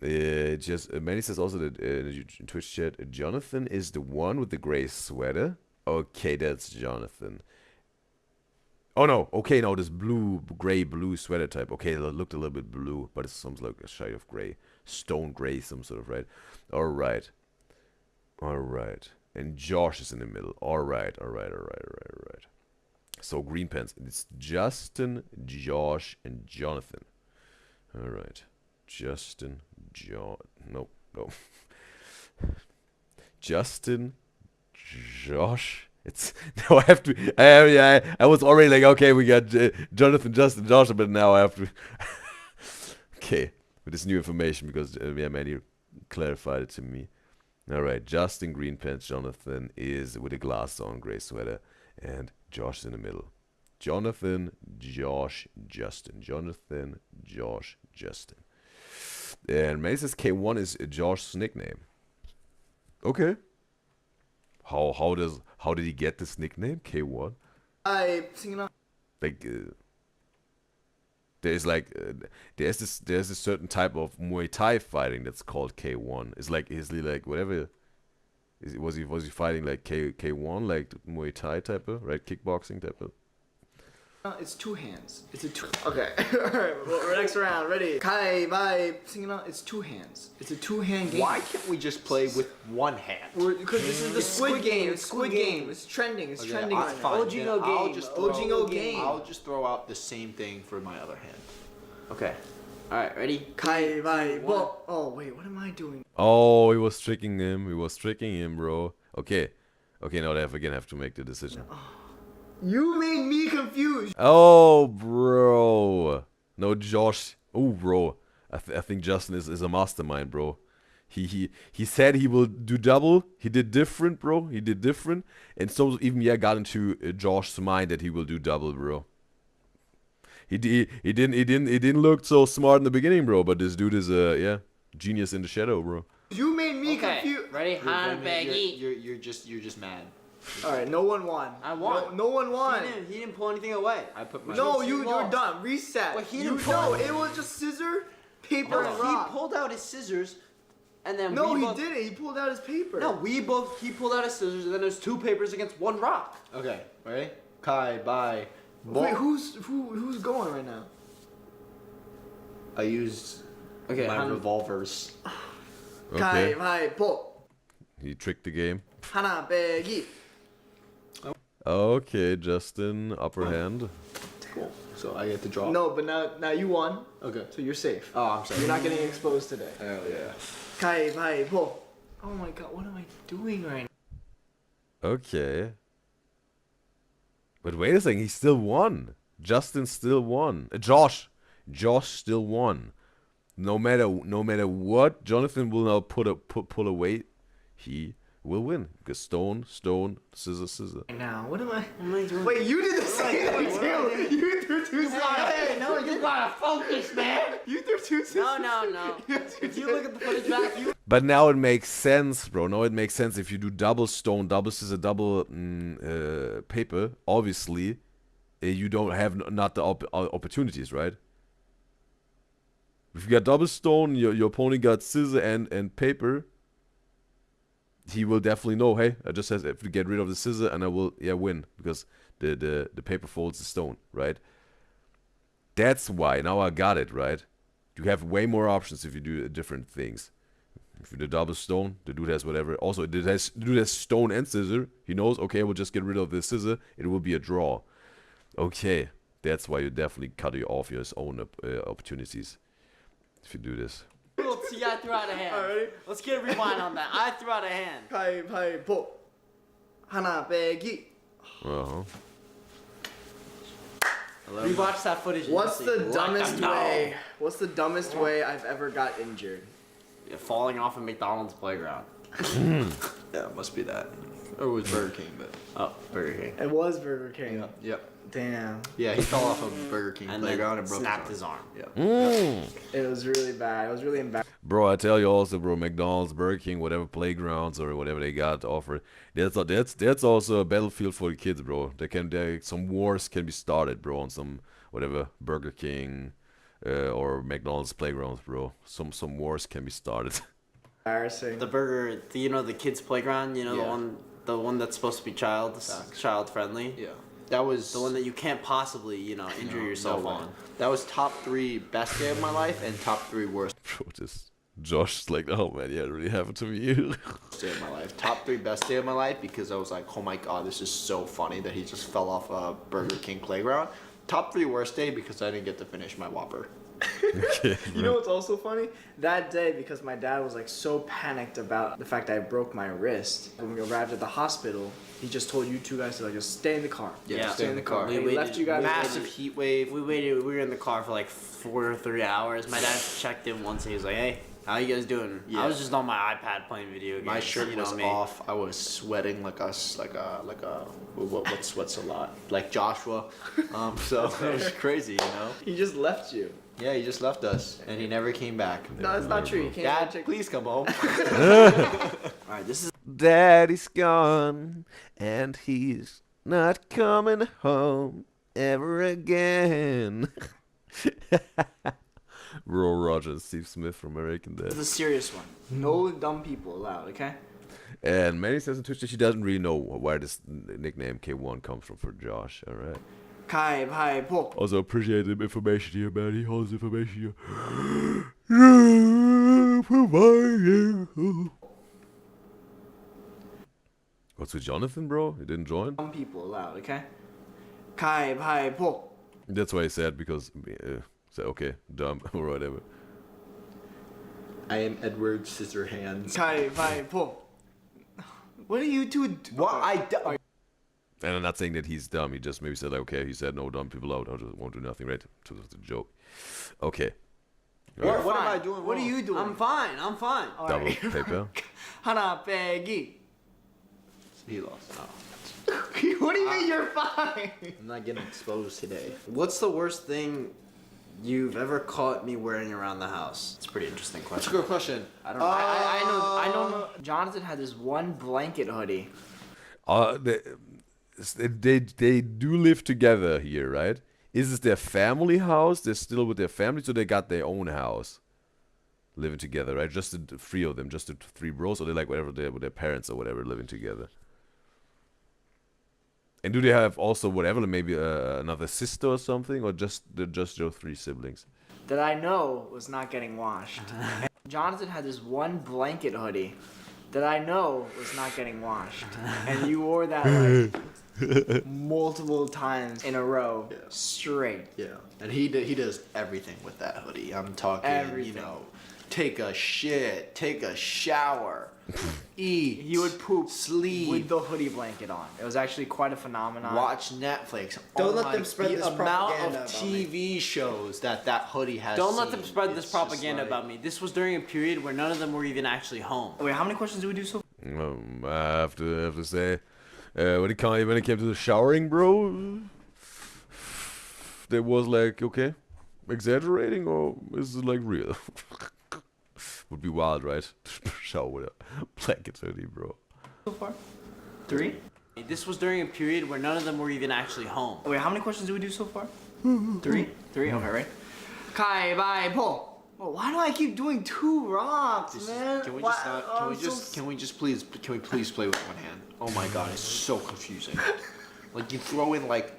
Manny says also that in Twitch chat, Jonathan is the one with the gray sweater. Okay, that's Jonathan. Oh no, okay, no, this gray blue sweater type. Okay, it looked a little bit blue, but it sounds like a shade of gray. Stone gray, some sort of, right? Alright. And Josh is in the middle. Alright. So green pants. It's Justin, Josh, and Jonathan. Alright. Justin, no. Justin, Josh. It's now I have to. I was already like, okay, we got Jonathan, Justin, Josh, but now I have to. Okay, with this new information because Manny clarified it to me. All right, Justin green pants, Jonathan is with a glass on, gray sweater, and Josh is in the middle. Jonathan, Josh, Justin. Jonathan, Josh, Justin. And Manny says K1 is Josh's nickname. Okay. How did he get this nickname K1? Like there's this certain type of Muay Thai fighting that's called K1. It's like is he like whatever. Was he fighting like K1 like Muay Thai type of right kickboxing type of? It's two hands. It's a two. Okay. Alright, well, next round. Ready? Kai, bye. It's two hands. It's a two-hand game. Why can't we just play with one hand? Because this is the Squid Game. It's Squid Game. It's trending. It's trending. Right now. Ojino game. Ojino game. I'll just throw out the same thing for my other hand. Okay. Alright, ready? Kai, bye. Well, oh, wait. What am I doing? Oh, he was tricking him. Bro. Okay. Okay, now they have to make the decision. You made me confused. Oh, bro. No, Josh. Oh, bro. I think Justin is a mastermind, bro. He said he will do double. He did different, bro. He did different. And so even got into Josh's mind that he will do double, bro. He didn't look so smart in the beginning, bro. But this dude is genius in the shadow, bro. You made me confused. Ready? You're just mad. All right, no one won. I won. No one won. He didn't pull anything away. I put my. No, you're done. Reset. Well, he You didn't know, pull it was just scissor, paper, and He rock. pulled out his scissors, and then No, we he both, didn't. He pulled out his paper. No, he pulled out his scissors, and then there's 2 papers against 1 rock. Okay, ready? Kai, bye. Wait, who's going right now? I used my revolvers. Okay. Kai, bye, po. He tricked the game. Hana, begi. Okay, Justin, upper hand. Cool. So I get to draw. No, but now you won, Okay. so you're safe. Oh, I'm sorry. You're not getting exposed today. Hell yeah. Kai, bye, po. Oh my god, what am I doing right now? Okay. But wait a second, he still won. Justin still won. Josh still won. No matter what Jonathan will now pull away, he will win. Because stone, scissor. Now, what am I? What am I doing? Wait, you did the same thing too. You threw 2 scissors. Hey, no, you gotta focus, man. You threw 2 scissors. No. If you look at the footage back, you. But now it makes sense, bro. Now it makes sense if you do double stone, double scissor, double paper. Obviously, you don't have not the opportunities, right? If you got double stone, your opponent got scissor and paper. He will definitely know. Hey, I just have to get rid of the scissor, and I will win because the paper folds the stone, right? That's why now I got it, right? You have way more options if you do different things. If you do double stone, the dude has whatever. Also, the dude has stone and scissor. He knows, okay, we'll just get rid of the scissor. It will be a draw. Okay, that's why you definitely cut you off your own opportunities if you do this. See, I threw out a hand. Alright. Let's get a rewind on that. I threw out a hand. Kai, bye, po. Hana, begi. Uh-huh. Rewatch that footage. and What's you'll see. the dumbest no. way? What's the dumbest way I've ever got injured? Yeah, falling off a McDonald's playground. Yeah, it must be that. Or it was Burger King, but. Oh, Burger King. It was Burger King. Yep. Damn. Yeah, he fell off a Burger King And playground then and broke snapped his his arm. Yeah. It was really bad. I was really embarrassed. Bro, I tell you also, bro, McDonald's, Burger King, whatever playgrounds or whatever they got to offer, that's also a battlefield for the kids, bro. Some wars can be started, bro, on some whatever Burger King or McDonald's playgrounds, bro. Some wars can be started. Embarrassing. The kids playground, Yeah. the one that's supposed to be child friendly. Yeah. That was The one that you can't possibly, injure yourself no way. on. That was top 3 best day of my life and top 3 worst Bro, just Josh's like, oh man, yeah, it really happened to me. day of my life. Top 3 best day of my life because I was like, oh my god, this is so funny that he just fell off a Burger King playground. Top 3 worst day because I didn't get to finish my Whopper. Okay, You know what's also funny? That day, because my dad was like so panicked about the fact that I broke my wrist. When we arrived at the hospital, he just told you 2 guys to like just stay in the car. Yeah, stay in the car. We And he left waited you guys. massive Heat wave. We were in the car for like 4 or 3 hours. My dad checked in once and he was like, hey, how you guys doing? Yeah. I was just on my iPad playing video games. My shirt you know was what I mean? off. I was sweating like a what sweats a lot, like Joshua. So it was crazy, He just left you. Yeah, he just left us and he never came back. No, that's not true. You can't Dad, check. please come home. Alright, this is Daddy's gone, and he's not coming home ever again. Roy Rogers, Steve Smith from American Dad. a serious one. No dumb people allowed, okay? And Manny says on Twitch that she doesn't really know where this nickname K1 comes from for Josh, alright? Kai, bye, po. Also appreciate the information here, Manny. All this information here. What's with Jonathan, bro? He didn't join? Dumb people allowed, okay? Kai, bye, po. That's why I said, because, say, okay, dumb, or whatever. I am Edward Scissorhands. Kai, bye, po. What are you two? What And I'm not saying that he's dumb. He just maybe said, like, okay, he said no dumb people out. I just won't do nothing, right? So it's a joke. Okay. What am I doing? What are wrong? you doing? I'm fine. I'm fine. All Double right. paper. Hana pegi. He lost. What do you mean you're fine? I'm not getting exposed today. What's the worst thing you've ever caught me wearing around the house? It's a pretty interesting That's a question. good question. I don't know. I know. Jonathan had this one blanket hoodie. They do live together here, right? Is this their family house? They're still with their family, so they got their own house, living together, right? Just the three of them, just the three bros, or they like whatever they're with their parents or whatever, living together. And do they have also whatever, maybe another sister or something, or just your three siblings? That I know was not getting washed. Jonathan had this one blanket hoodie that I know was not getting washed, and you wore that like multiple times in a row, straight. Yeah, and he does everything with that hoodie. I'm talking, Everything. you know, take a shit, take a shower, eat. He would poop, sleep, with the hoodie blanket on. It was actually quite a phenomenon. watch Netflix. Don't let them spread the this amount propaganda of about me. TV shows that hoodie has. Don't let them seen. spread this It's just propaganda like- about me. This was during a period where none of them were even actually home. Wait, how many questions do we do so? I have to say, when it came to the showering, bro, there was like, okay, exaggerating, or is it like real? Would be wild, right? Shower with a blanket hoodie, bro. So far? 3? This was during a period where none of them were even actually home. Wait, how many questions do we do so far? 3? 3? Okay, right? Kai, bai, po. Oh, why do I keep doing 2 rocks, man? Can we Why- just not? oh, Can we I'm just? so Can we just please? Can we please play with one hand? Oh my god, it's so confusing. Like you throw in like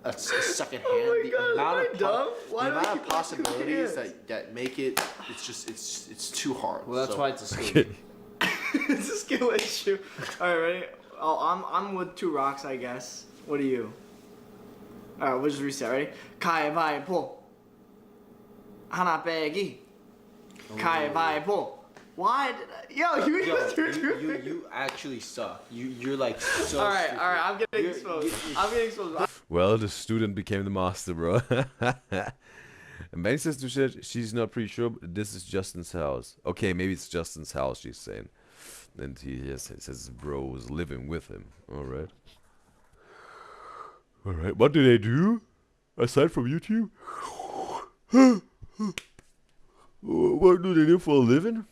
a second hand. Oh my the God, amount am I of dumb? Why the do I amount keep of playing possibilities hands? that make it. It's just it's too hard. Well, that's So- why it's a skill. It's a skill issue. Alright, ready? Oh, I'm with 2 rocks, I guess. What are you? Alright, we'll just reset, ready? Kai, bai, po. Hana, pegi. Kai, bai, po. Why did I... Yo, you just... You actually suck. You're like so. Alright, stupid. I'm getting You're- exposed. you- I'm getting exposed. Well, the student became the master, bro. And Benny says to shit, she's not pretty sure, but this is Justin's house. Okay, maybe it's Justin's house, she's saying. And he says his bro was living with him. Alright. Alright, what do they do? Aside from YouTube? What do they do for a living?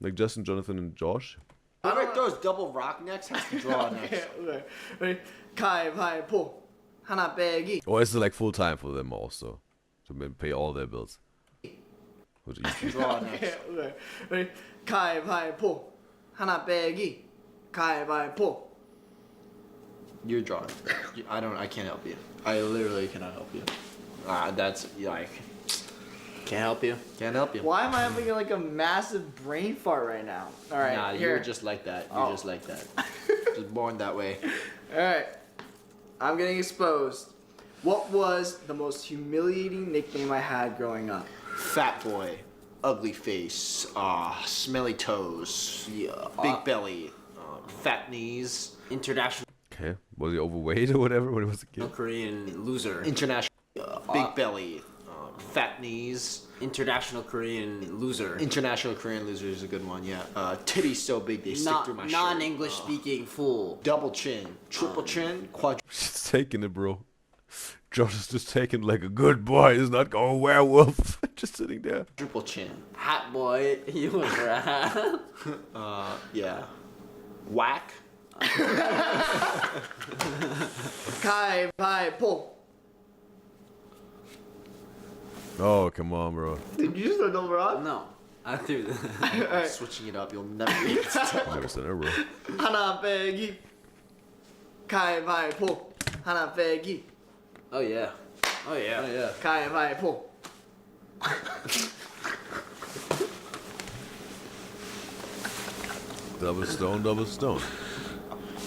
Like Justin, Jonathan, and Josh? Whoever throws double rock next has to draw next. Okay, ready? Kai, bai, po. Hana, pegi. Or is it like full time for them also? To pay all their bills? What do you- Draw next. Okay, ready? Kai, bai, po. Hana, pegi. Kai, bai, po. You're drawing. I can't help you. I literally cannot help you. That's like. Can't help you. Can't help you. Why am I having like a massive brain fart right now? All right, Nah, here. you're just like that. You're Oh. just like that. Just born that way. All right, I'm getting exposed. What was the most humiliating nickname I had growing up? Fat boy, ugly face, smelly toes, big belly, fat knees, International Okay. Was he overweight or whatever? What was the kid? Korean loser. international, big belly, fat knees. International Korean loser. International Korean loser is a good one. Yeah. Titties so big they stick through my shirt. Non-English speaking fool. Double chin, triple chin, quadruple. She's taking it, bro. Josh is just taking like a good boy. He's not going werewolf. Just sitting there. Chin. Hat boy, you was right. Yeah. Whack. Kai, bai, po. Oh, come on, bro. Did you just throw double rock? No, I threw that. All right. Switching it up, you'll never be able to tell. Never said it, bro. Hana, pegi. Kai, bai, po. Hana, pegi. Oh yeah. Oh yeah. Yeah. Kai, bai, po. Double stone, double stone.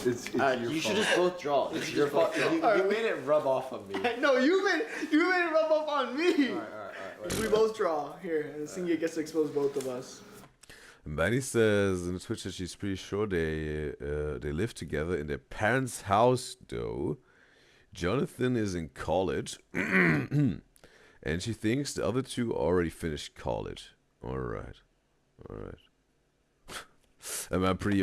It's You should just both draw. It's your fault. You made it rub off on me. No, you made it rub off on me. Alright. We both draw here, and Singa gets to expose both of us. And Benny says in the Twitch that she's pretty sure they live together in their parents' house though. Jonathan is in college, and she thinks the other two already finished college. All right. I'm pretty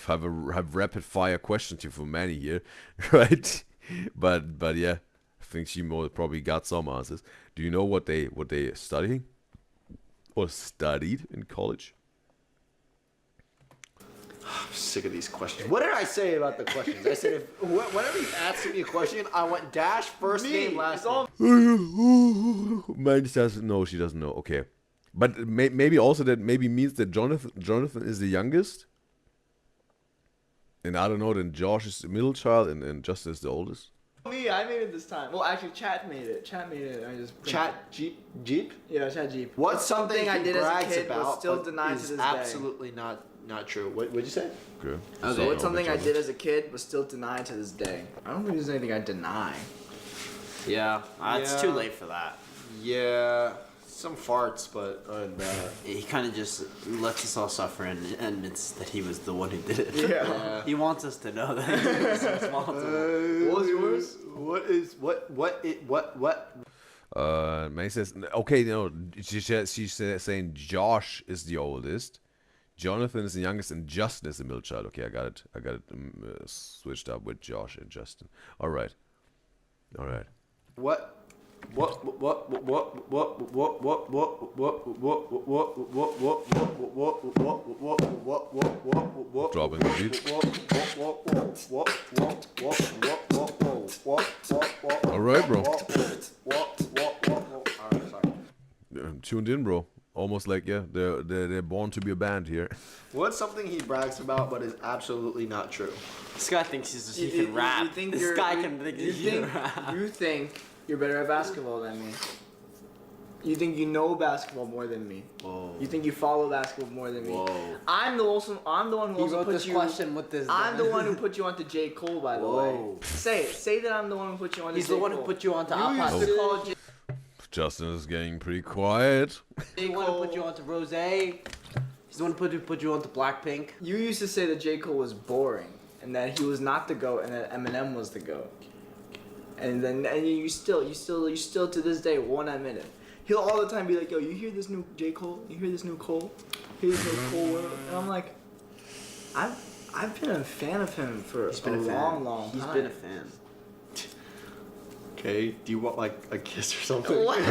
have rapid fire questions here for Manny here, right? But yeah, I think she probably got some answers. Do you know what they studying or studied in college? I'm sick of these questions. What did I say about the questions? I said whenever you ask me a question, I want dash first name last name. Manny doesn't know. She doesn't know. Okay, but maybe also that means that Jonathan is the youngest. And I don't know, then Josh is the middle child and Justin is the oldest. Me, I made it this time. Well, actually, Chat made it. I just Chat Jeep? Yeah, Chat Jeep. What's something I did as a kid about, was still denied to this day. Absolutely not true. What'd you say? Okay. So what's something I did as a kid was still denied to this day? I don't think there's anything I deny. Yeah, it's too late for that. Yeah, some farts, but He kind of just lets us all suffer and admits that he was the one who did it. Yeah. He wants us to know that he was responsible. What was yours? What? May says, okay, she's saying Josh is the oldest, Jonathan is the youngest, and Justin is the middle child. Okay, I got it switched up with Josh and Justin. All right. What? Dropping the beat. All right, bro. Tuned in, bro. Almost like they're born to be a band here. What's something he brags about but is absolutely not true? This guy thinks he can rap. You think you're better at basketball than me. You think you know basketball more than me. Whoa. You think you follow basketball more than me. Whoa. I'm the one who also put you. Question with this. I'm the one who put you onto J. Cole, by the way. Say that I'm the one who put you onto. He's J. the one Cole. who put you onto You used to call J. Justin is getting pretty quiet. He's the one who put you onto Rose. He's the one who put you onto Blackpink. You used to say that J. Cole was boring and that he was not the GOAT and that Eminem was the GOAT. And you still to this day won't admit it. He'll all the time be like, yo, you hear this new J. Cole? You hear this new Cole? Hear this new Cole World? And I'm like, I've been a fan of him for a long time. He's been a fan. Okay, do you want like a kiss or something? What? Okay.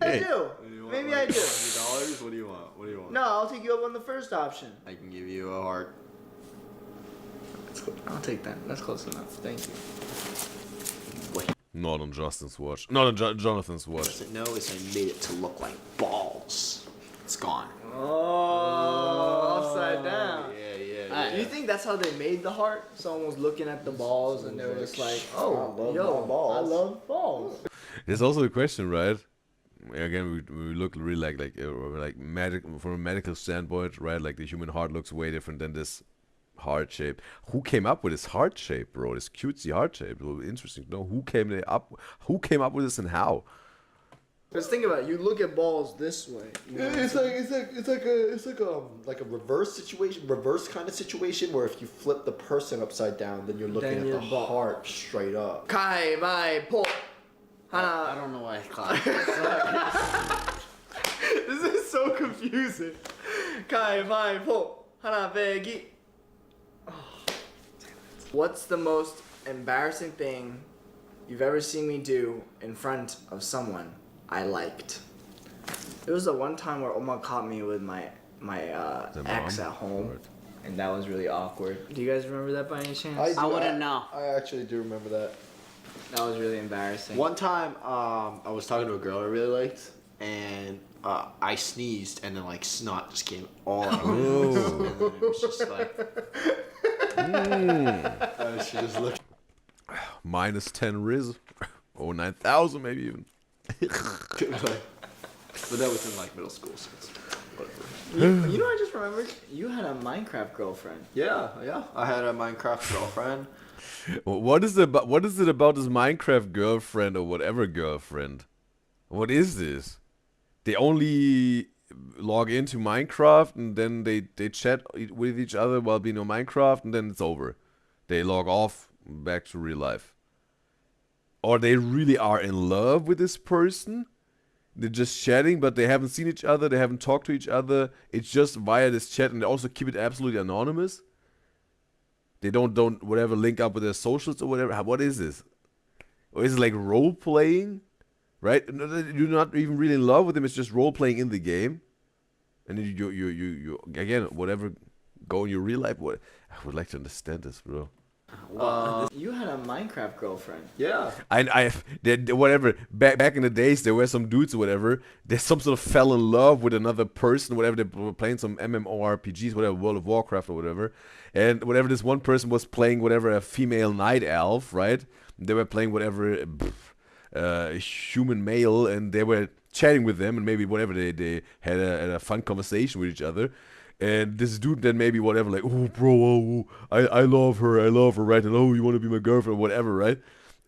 I do. Maybe I do. $100? What do you want? No, I'll take you up on the first option. I can give you a heart. I'll take that. That's close enough. Thank you. Not on Justin's watch. Not on Jonathan's watch. What I know is I made it to look like balls. It's gone. Oh, upside down. Yeah. Do you think that's how they made the heart? Someone was looking at the balls and they were just like, oh, I love yo, I love balls. There's also a question, right? Again, we look really like from a medical standpoint, right? Like the human heart looks way different than this heart shape. Who came up with this heart shape, bro? This cutesy heart shape. It will be interesting to know who came up with this and how. Because think about it, you look at balls this way. It's like a reverse situation, reverse kind of situation where if you flip the person upside down, then you're looking at the heart straight up. Kai, mai, po. I don't know why I clapped. This is so confusing. Kai, mai, po. Hana, begi. What's the most embarrassing thing you've ever seen me do in front of someone I liked? There was the one time where Oma caught me with my ex at home, and that was really awkward. Do you guys remember that by any chance? I wouldn't know. I actually do remember that. That was really embarrassing. One time, I was talking to a girl I really liked, and I sneezed, and then like snot just came all out. And then it was just like. She just looked. -10 Riz. Or 9,000 maybe even. But that was in like middle school, so it's whatever. You know, I just remembered you had a Minecraft girlfriend. Yeah. I had a Minecraft girlfriend. What is it about this Minecraft girlfriend or whatever girlfriend? What is this? They only log into Minecraft and then they chat with each other while being on Minecraft and then it's over. They log off back to real life. Or they really are in love with this person. They're just chatting, but they haven't seen each other. They haven't talked to each other. It's just via this chat, and they also keep it absolutely anonymous. They don't whatever link up with their socials or whatever. What is this? Or is it like role playing? Right? You're not even really in love with them. It's just role playing in the game. And then you again, whatever, go in your real life. What I would like to understand this, bro. You had a Minecraft girlfriend. Yeah. Whatever. Back in the days, there were some dudes or whatever. They some sort of fell in love with another person, whatever. They were playing some MMORPGs, whatever, World of Warcraft or whatever. And whatever, this one person was playing whatever, a female night elf, right? They were playing whatever, human male, and they were chatting with them, and maybe whatever, they had a fun conversation with each other. And this dude then maybe whatever, like, oh bro, I love her, right? And oh, you want to be my girlfriend, whatever, right?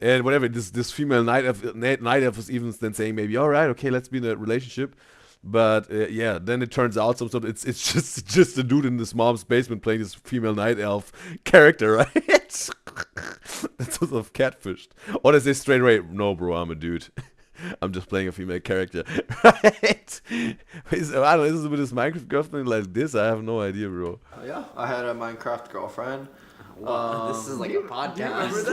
And whatever, this female night elf was even then saying maybe, all right, okay, let's be in a relationship. But yeah, then it turns out it's just a dude in this mom's basement playing this female night elf character, right? That's sort of catfished. Or they say straight away, no bro, I'm a dude. I'm just playing a female character, right? I don't know, is it with this Minecraft girlfriend like this? I have no idea, bro. Yeah, I had a Minecraft girlfriend. This is like a podcast.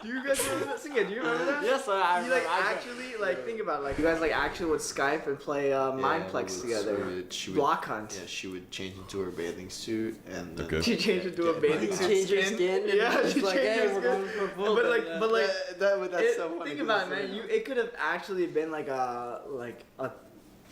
Do you guys remember that? Sing it. Do you remember that? Yes, I You like actually like think about it, like you guys like actually would Skype and play Mineplex together. Block hunt. Yeah, she would change into her bathing suit and then Okay. She changed into a bathing suit. change your skin. And Yeah, it's she like, changed hey, her we're skin. going for full. But like that's so funny. think about it, man. It could have actually been like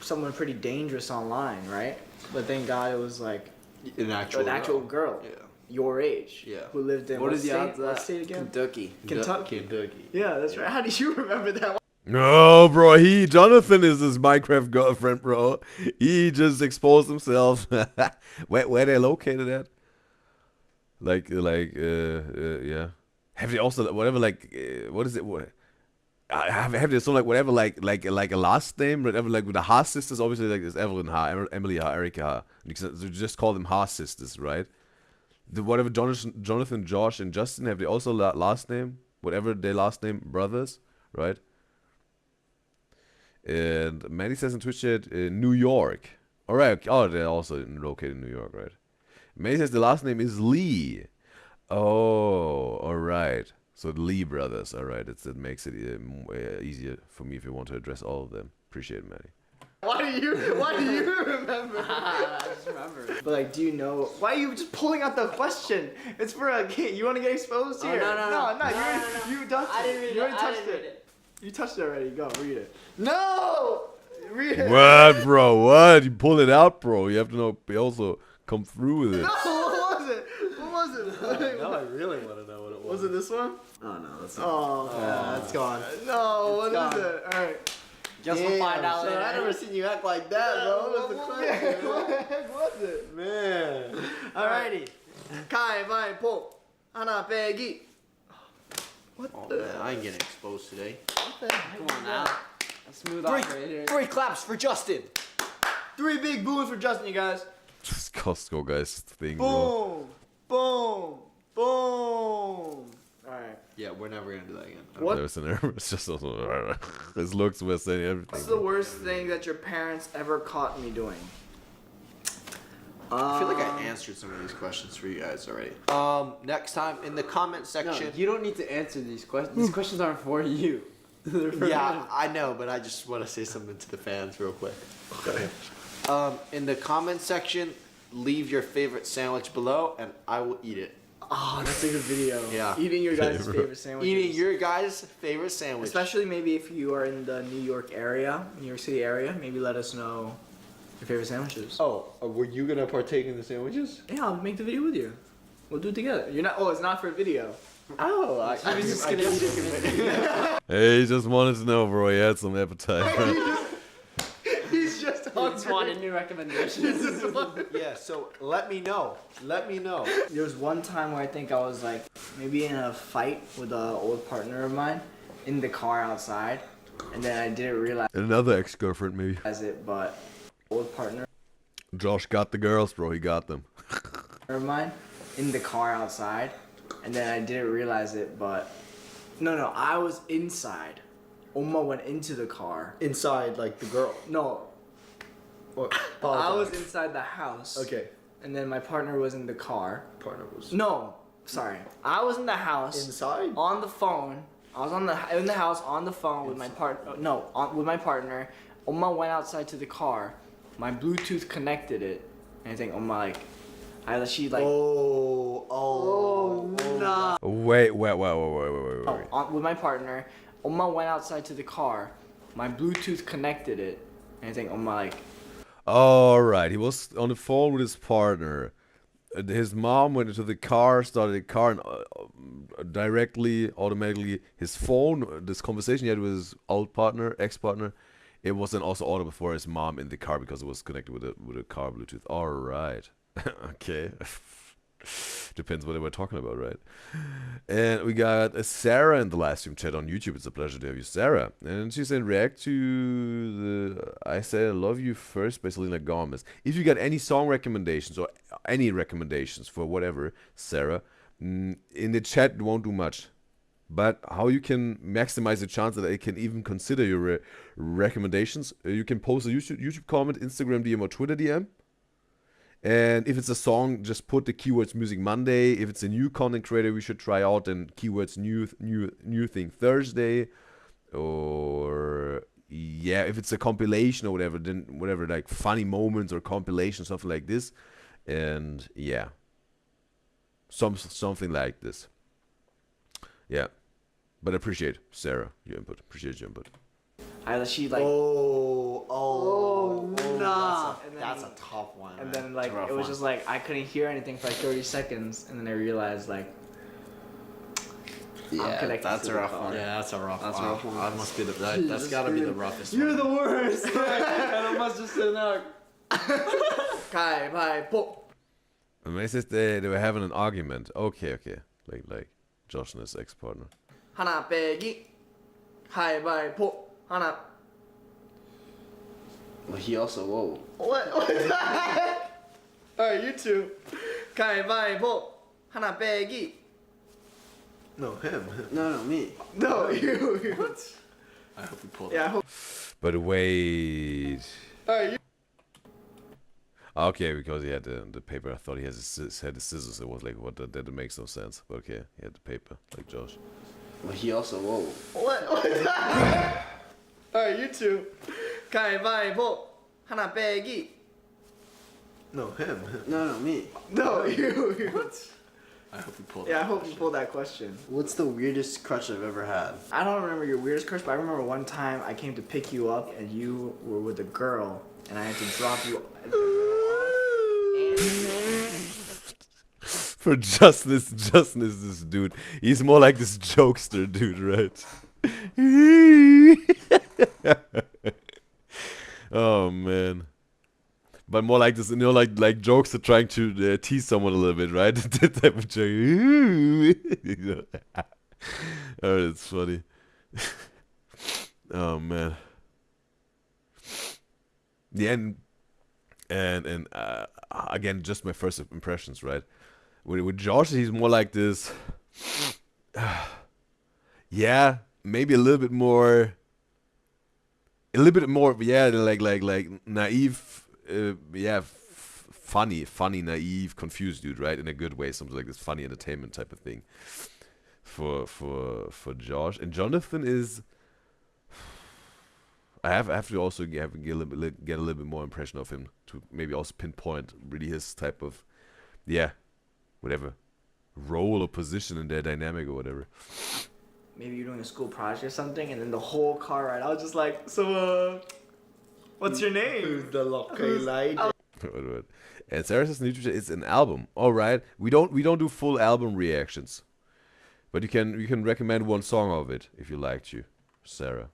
someone pretty dangerous online, right? But thank God it was like an actual girl. Yeah. Your age. Yeah. Who lived in What what is the state? odds of What that? state again? Kentucky. Kentucky. Yeah, that's right. How do you remember that one? No, bro, Jonathan is his Minecraft girlfriend, bro. He just exposed himself. Where they located at? Yeah. Have they also whatever what is it? What? Have they some like whatever like a last name, whatever like with the Haas sisters? Obviously, like there's Evelyn Ha, Emily Ha, Erica Ha. You just call them Haas sisters, right? Whatever Jonathan, Josh, and Justin, have they also last name? Whatever their last name, brothers, right? And Manny says in Twitch chat, New York. All right. Oh, they're also located in New York, right? Manny says the last name is Lee. Oh, all right. So the Lee brothers. All right. It makes it easier for me if you want to address all of them. Appreciate it, Manny. Why do you remember? I just remember. But like, do you know? Why are you just pulling out the question? It's for a kid. You want to get exposed here? No. You touched I it. didn't read You it. already I touched didn't read it. it. You touched it already. Go read it. No. Read it. What, bro? What? You pull it out, bro. You have to know. Also come through with it. No. What was it? What was it? Now I really want to know what it was. Was it this one? Oh no, that's Oh. yeah, it's gone. No. What gone. is it? All right. Guess we'll find out later. I never seen you act like that, bro. What was the question? What the heck was it? Man. Alrighty. Kai vai po. Hana pegi. What Oh the? man, I ain't getting exposed today. What the heck? Come on now. A smooth operator. 3 claps for Justin. 3 big boons for Justin, you guys. Just Costco guys thing, bro. Boom. Boom. Alright. Yeah, we're never gonna do that again. What? There's an error. It's just also, his looks were saying everything. What's the worst thing that your parents ever caught me doing? I feel like I answered some of these questions for you guys already. Next time in the comment No, section. you don't need to answer these questions. These questions aren't for you. They're for Yeah, him. I know, but I just want to say something to the fans real quick. In the comment section, leave your favorite sandwich below, and I will eat it. Oh, that's a good video. Yeah. Eating your guys' Favorite. favorite sandwiches. Eating your guys' favorite sandwich. Especially maybe if you are in the New York area, New York City area, maybe let us know your favorite sandwiches. Oh, were you gonna partake in the sandwiches? Yeah, I'll make the video with you. We'll do it together. You're not. Oh, it's not for video. Oh, I was just gonna eat it. Hey, he just wanted to know, bro. He had some appetite. He's just I just wanted new recommendations. yeah. So let me know. Let me know. There was one time where I think I was like maybe in a fight with an old partner of mine, in the car outside, and then I didn't realize Another ex-girlfriend, maybe. it, but old partner Josh got the girls, bro. He got them. of mine in the car outside, and then I didn't realize it, but no, I was inside. Oma went into the car. Inside, like the girl. No, What? I was inside the house. Okay. And then my partner was in the car. Partner was. No, sorry. I was in the house. Inside? On the phone. I was in the house on the phone with my partner. No, with my partner. Oma went outside to the car. My Bluetooth connected it, and I think Oma like, she like. Nah. Wait. With my partner, Oma went outside to the car. My Bluetooth connected it, and I think Oma like. All right. He was on the phone with his partner. His mom went into the car, started the car, and automatically, his phone, this conversation he had with his old partner, ex-partner, it was then also audible for his mom in the car because it was connected with a car Bluetooth. All right. Okay. Depends what we're talking about, right? And we got Sarah in the live stream chat on YouTube. It's a pleasure to have you, Sarah. And she said, react to the I Say I Love You First by Selena Gomez. If you got any song recommendations or any recommendations for whatever, Sarah, in the chat it won't do much. But how you can maximize the chance that I can even consider your recommendations, you can post a YouTube comment, Instagram DM, or Twitter DM. And if it's a song, just put the keywords Music Monday. If it's a new content creator we should try out, then keywords new thing Thursday. Or yeah, if it's a compilation or whatever, then whatever, like funny moments or compilation, something like this. And yeah, something like this. Yeah, but I appreciate Sarah your input. Appreciate your input. She like. Nah. That's a tough one. And man. then like it was just like I couldn't hear anything for like 30 seconds, and then I realized like. Yeah, that's a rough one. Yeah, that's a rough one. That must be that's gotta be the roughest You're one. the worst. And I must just sit out. Kai, bye, po. And they said they were having an argument. Okay. Like Josh and his ex-partner. Hana pegi. Hi, bye, po. Hana. Well, he also What the heck? Alright, you two. Kai, bye, po. Hana pegi. No, him. No, me. No, you. What? I hope we pulled Yeah, I it. hope. But wait. Alright, you. Okay, because he had the paper. I thought he had the scissors. It was like, what? That makes no sense. But okay, he had the paper, like Josh. Well, he also What the heck? Alright, you two. Kai, bye, po. Hana pegi. No, him. No, me. No, you. What? I hope we pulled. Yeah, I hope you pulled that question. What's the weirdest crush I've ever had? I don't remember your weirdest crush, but I remember one time I came to pick you up and you were with a girl, and I had to drop you. For justness, this dude. He's more like this jokester dude, right? Oh man. But more like this, like jokes are trying to tease someone a little bit, right? That type of joke. Oh, it's funny. Oh man. The end, and again, just my first impressions, right? With Josh, he's more like this. Yeah, maybe a little bit more. Yeah, like naive. Yeah, funny, naive, confused dude, right? In a good way, something like this funny entertainment type of thing. For Josh, and Jonathan is. I have to also get a little bit more impression of him to maybe also pinpoint really his type of, yeah, whatever, role or position in their dynamic or whatever. Maybe you're doing a school project or something, and then the whole car ride, I was just like, so, what's your name? Who's the lucky lady? And Sarah says YouTube it's an album. All right, we don't do full album reactions, but you can recommend one song of it if you like to, Sarah.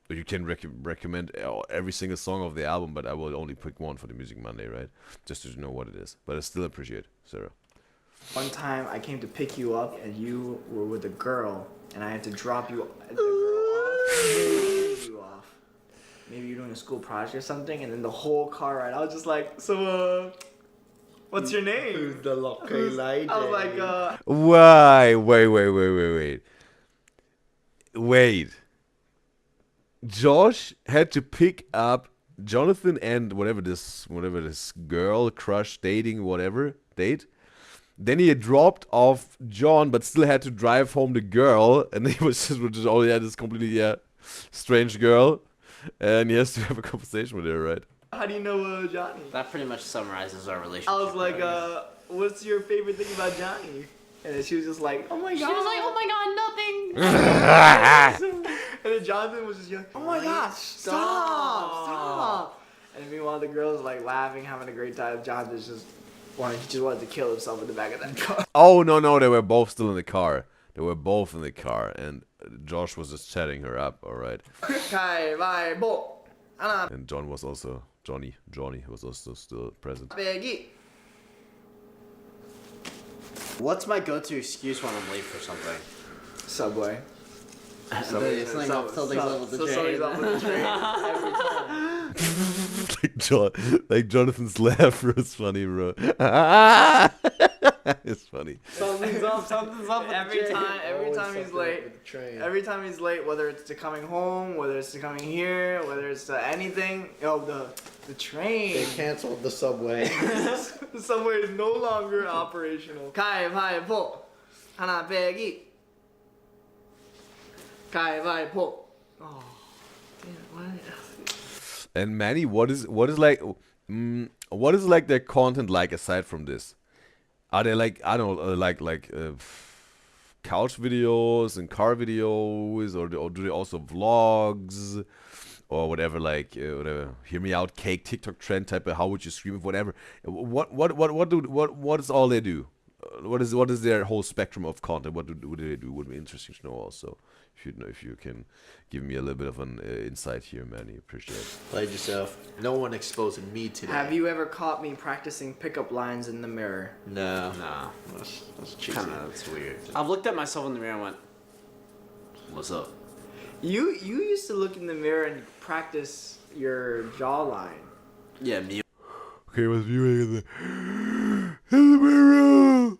Or you can recommend every single song of the album, but I will only pick one for the Music Monday, right? Just to know what it is. But I still appreciate Sarah. One time I came to pick you up and you were with a girl and I had to drop you the girl off, you off. Maybe you're doing a school project or something, and then the whole car ride I was just like, so what's your name? Who's the lucky lady? I was like, Why? Wait. Josh had to pick up Jonathan and whatever this girl, crush, dating, whatever, date. Then he had dropped off John, but still had to drive home the girl, and he was just oh yeah, this completely strange girl, and he has to have a conversation with her, right? how do you know Johnny? That pretty much summarizes our relationship. I was like, what's your favorite thing about Johnny? And then she was just like, oh my god. She was like, oh my god, nothing. And then Jonathan was just like, oh my gosh, stop. And meanwhile the girls like laughing, having a great time. Jonathan just wanted to kill himself in the back of that car. Oh no, they were both still in the car. They were both in the car, and Josh was just chatting her up. All right. And Johnny was also still present. What's my go-to excuse when I'm late for something? Subway. Something's up with the train. Something's up with the train every time. like Jonathan's laugh was funny, bro. It's funny. Something's up with Every the train. time he's late. Every time he's late, whether it's to coming home, whether it's to coming here, whether it's to anything. The train. They canceled the subway. The subway is no longer operational. 가위바위보. 하나 빼기. 가위바위보. Oh, damn! What? And Manny, what is like their content like aside from this? Are they like, I don't know, couch videos and car videos, or do they also vlogs or whatever, like whatever, hear me out, cake, TikTok trend type of how would you scream it, whatever. What is all they do? What is their whole spectrum of content? What do they do? Would be interesting to know also. If you can give me a little bit of an insight here, man, I appreciate it. Played yourself. No one exposing me today. Have you ever caught me practicing pickup lines in the mirror? No. Nah. That's cheesy. That's weird. I've looked at myself in the mirror and went, what's up? You used to look in the mirror and practice your jawline. Yeah, me. Okay, I was viewing in the mirror.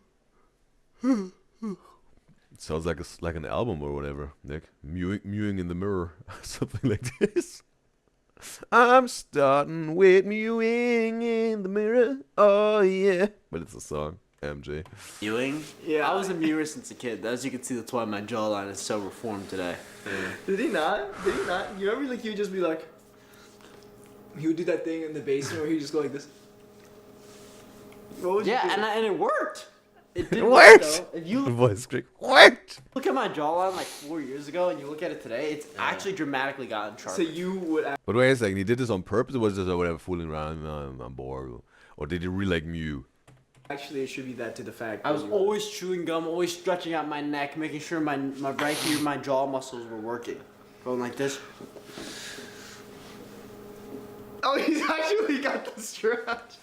It sounds like an album or whatever, Nick. Mewing in the mirror, something like this. I'm starting with mewing in the mirror. Oh yeah, but it's a song. MJ. Mewing? Yeah. I was a mewer since a kid. As you can see, that's why my jawline is so reformed today. Yeah. Did he not? You remember, like, he would just be like, he would do that thing in the basement where he would just go like this. What would you do? And it worked. It did Worked! work, though. If you Voice crack. Worked! look at my jawline like 4 years ago and you look at it today, it's actually dramatically gotten So sharper. you would But wait a second, he did this on purpose, or was it just whatever, fooling around, I'm bored, or did he really like mew? actually attribute that to the fact I that was you always chewing gum, always stretching out my neck, making sure my right here, my jaw muscles were working. Going like this. Oh, he's actually got the stretch.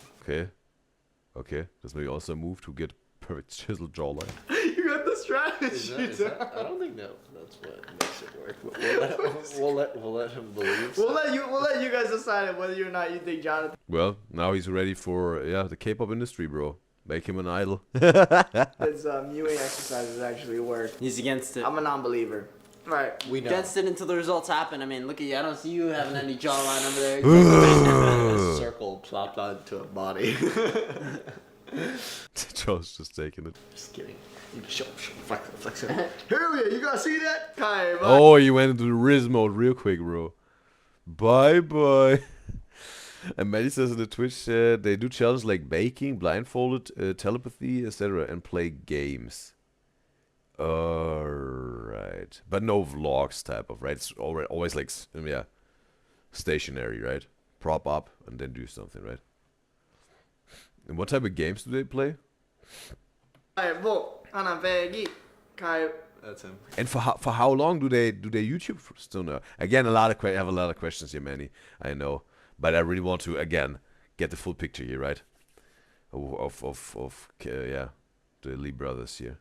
Okay, that's maybe also a move to get perfect chiseled jawline. You got the stretch. Is that, I don't think that's what makes it work. But we'll let him believe. We'll let you guys decide whether or not you think Jonathan. Well, now he's ready for the K-pop industry, bro. Make him an idol. His mewing exercises actually work. He's against it. I'm a non-believer. Right. We know. Against it until the results happen. I mean, look at you. I don't see you having any jawline over there. A circle plopped onto a body. Joe's just taking it. Just kidding. You flex it. Hell yeah, you guys see that? Kai, Oh, you went into the Riz mode real quick, bro. Bye. And Maddie says in the Twitch chat, they do challenges like baking, blindfolded, telepathy, etc., and play games. Alright. But no vlogs type of, right? It's always like, stationary, right? Prop up and then do something, right? And what type of games do they play? That's him. And for how long do they YouTube for still now? Again, I have a lot of questions here, Manny. I know, but I really want to again get the full picture here, right? Of the Lee brothers here.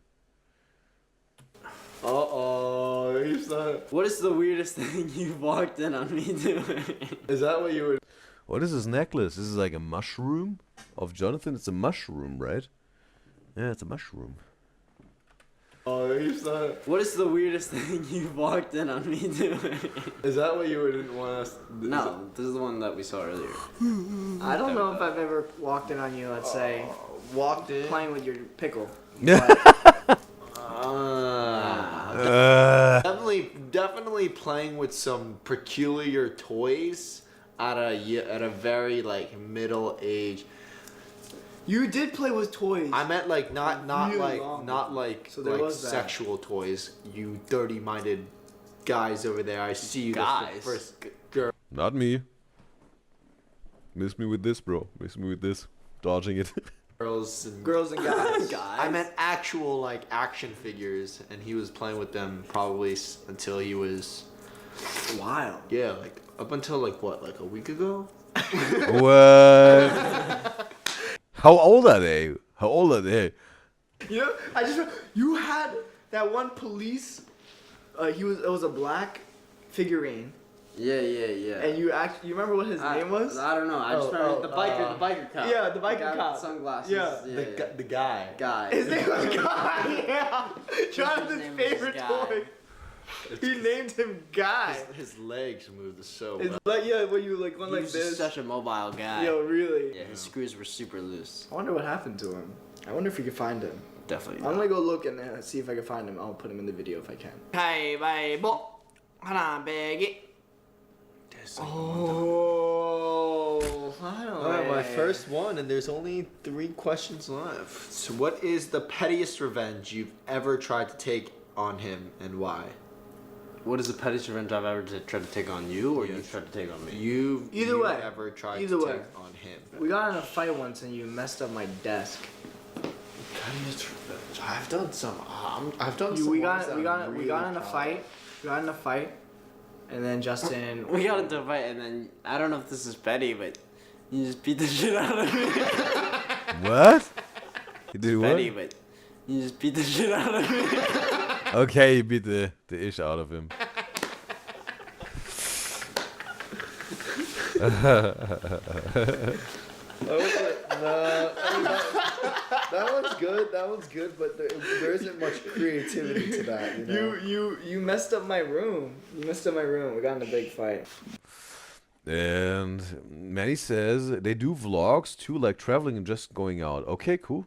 He's not. What is the weirdest thing you've walked in on me doing? Is that what you would? What is this necklace? This is like a mushroom of Jonathan. It's a mushroom, right? Yeah, it's a mushroom. He's not. What is the weirdest thing you've walked in on me doing? Is that what you would want us? No, this is the one that we saw earlier. I don't know if I've ever walked in on you, let's say, Walked in. playing with your pickle. Definitely playing with some peculiar toys at a very like middle age. You did play with toys. I meant like not Really like long. not like So there like was that. sexual toys. You dirty-minded guys over there. I see you. Guys? That's the first girl. Not me. Miss me with this, bro. Miss me with this. Dodging it. Girls and guys. I meant actual like action figures, and he was playing with them probably until he was Wild. like up until like what, like a week ago. What? How old are they? How old are they? You know, you had that one police. It was a black figurine, Yeah. and you remember what his name was? I don't know. I just remember the biker cop. Yeah, the biker guy with cop. the sunglasses. Yeah. The guy. Guy. His name was Guy. Yeah, His Jonathan's name was favorite Guy. toy. He named him Guy. His legs moved so It's well. like when you like went He like was this. such a mobile guy. Yo, really? Yeah, his screws were super loose. I wonder what happened to him. I wonder if we can find him. Definitely. I'm gonna go look and see if I can find him. I'll put him in the video if I can. Hey, baby. Oh, finally. Alright, my first one, and there's only 3 questions left. So, what is the pettiest revenge you've ever tried to take on him, and why? What is the pettiest revenge I've ever tried to take on you, or you tried to take on me? Either way. Ever tried Either to way. take on him? We got in a fight once and you messed up my desk. Pettiest revenge. I've done some. I've done some. We ones got that we got I'm we got really in a proud fight. We got in a fight, and then Justin. We got into a fight, and then I don't know if this is petty, but you just beat the shit out of me. What? You did what? Petty, but you just beat the shit out of me. Okay, you beat the ish out of him. That one's good. That one's good, but there isn't much creativity to that. You know? You messed up my room. You messed up my room. We got in a big fight. And Manny says they do vlogs too, like traveling and just going out. Okay, cool.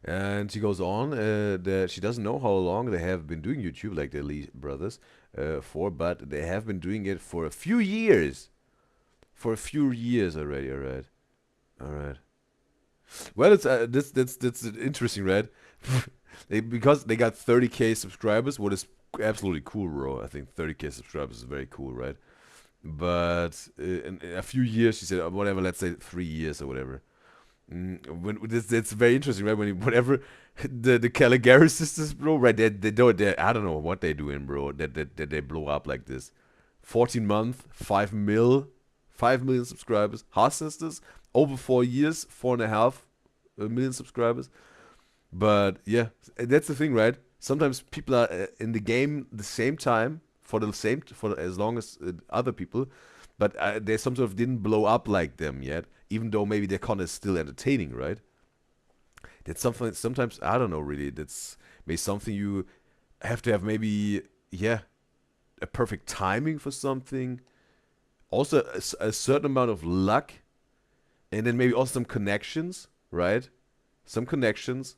And she goes on that she doesn't know how long they have been doing YouTube, like the Lee brothers, but they have been doing it for a few years. For a few years already, alright. Well, it's that's interesting, right? Because they got 30K subscribers, what is absolutely cool, bro. I think 30K subscribers is very cool, right? But in a few years, she said, whatever, let's say 3 years or whatever. It's very interesting, right? Whatever the Caligari sisters, bro, right? They I don't know what they doing, bro. That they blow up like this. 14 months, 5 million subscribers. Haas sisters, over 4 years, 4.5 million subscribers. But yeah, that's the thing, right? Sometimes people are in the game the same time for as long as other people, but they sometimes didn't blow up like them yet. Even though maybe their content is still entertaining, right? That's something. Sometimes I don't know really. That's maybe something you have to have. Maybe a perfect timing for something. Also a certain amount of luck, and then maybe also some connections, right? Some connections,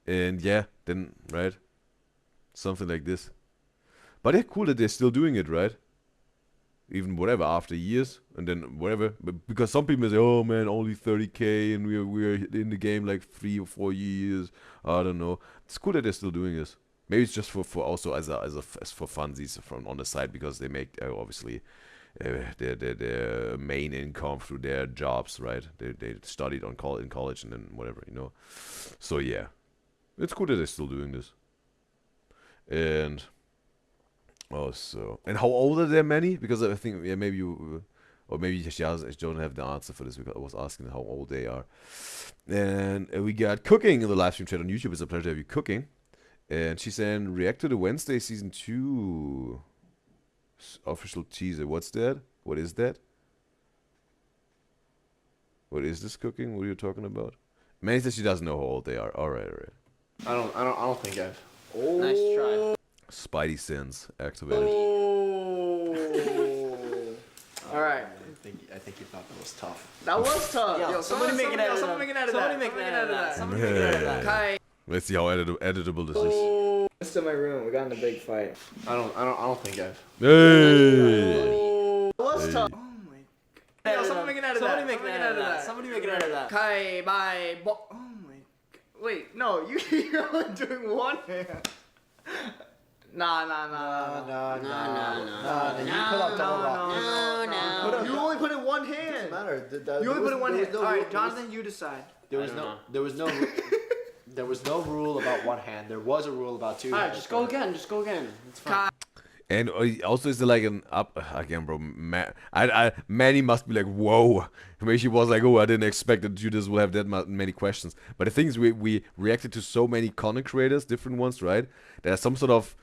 and then right, something like this. But yeah, cool that they're still doing it, right? Even whatever after years, and then whatever. But because some people say, "Oh man, only 30K, and we're in the game like 3 or 4 years." I don't know. It's cool that they're still doing this. Maybe it's just for also as for funsies from on the side, because they make obviously their main income through their jobs, right? They studied in college and then whatever, you know. So yeah, it's cool that they're still doing this. And also, and how old are they, Manny? Because I think maybe you Or maybe she don't have the answer for this because I was asking how old they are. And we got cooking in the live stream chat on YouTube. It's a pleasure to have you cooking. And she's saying, react to the Wednesday season 2 official teaser. What's that? What is that? What is this cooking? What are you talking about? Manny says she doesn't know how old they are. All right. I don't think I've. Oh. Nice try. Spidey sense activated. All right. I think you thought that was tough. That was tough. Yo, somebody make an edit. Someone make an edit of that. Somebody make an edit of that. Somebody make an edit of that. Kai. Let's see how editable this is. It's in my room. We got in a big fight. I don't think I've. Hey! That was tough. Oh my. Yo, someone make an edit of that. Somebody make an edit of that. Somebody make an edit of that. Kai, bye. Oh my. Wait, no, you're only doing one hand. Nah. You only put in one hand. Doesn't matter. You only put in one hand. All right, Jonathan, you decide. There was no rule about one hand. There was a rule about two. All right, hands. just go again. Just go again. It's fine. And also, is there like an up again, bro? Manny must be like, whoa. Maybe she was like, oh, I didn't expect that Udyzyz will have that many questions. But the thing is, we reacted to so many content creators, different ones, right? There's some sort of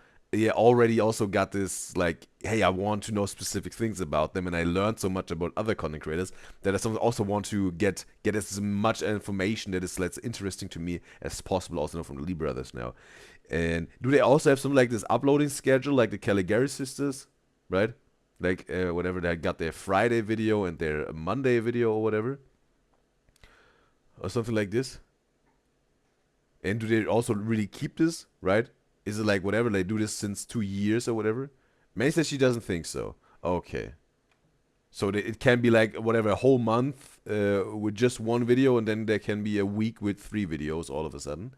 already also got this like, hey, I want to know specific things about them, and I learned so much about other content creators that I also want to get as much information that is less interesting to me as possible. Also, know from the Lee brothers now. And do they also have something like this uploading schedule, like the Caligari sisters, right? Like whatever, they got their Friday video and their Monday video or whatever, or something like this. And do they also really keep this, right? Is it like whatever, they do this since 2 years or whatever? May says she doesn't think so. Okay. So it can be like whatever, a whole month with just one video, and then there can be a week with 3 videos all of a sudden.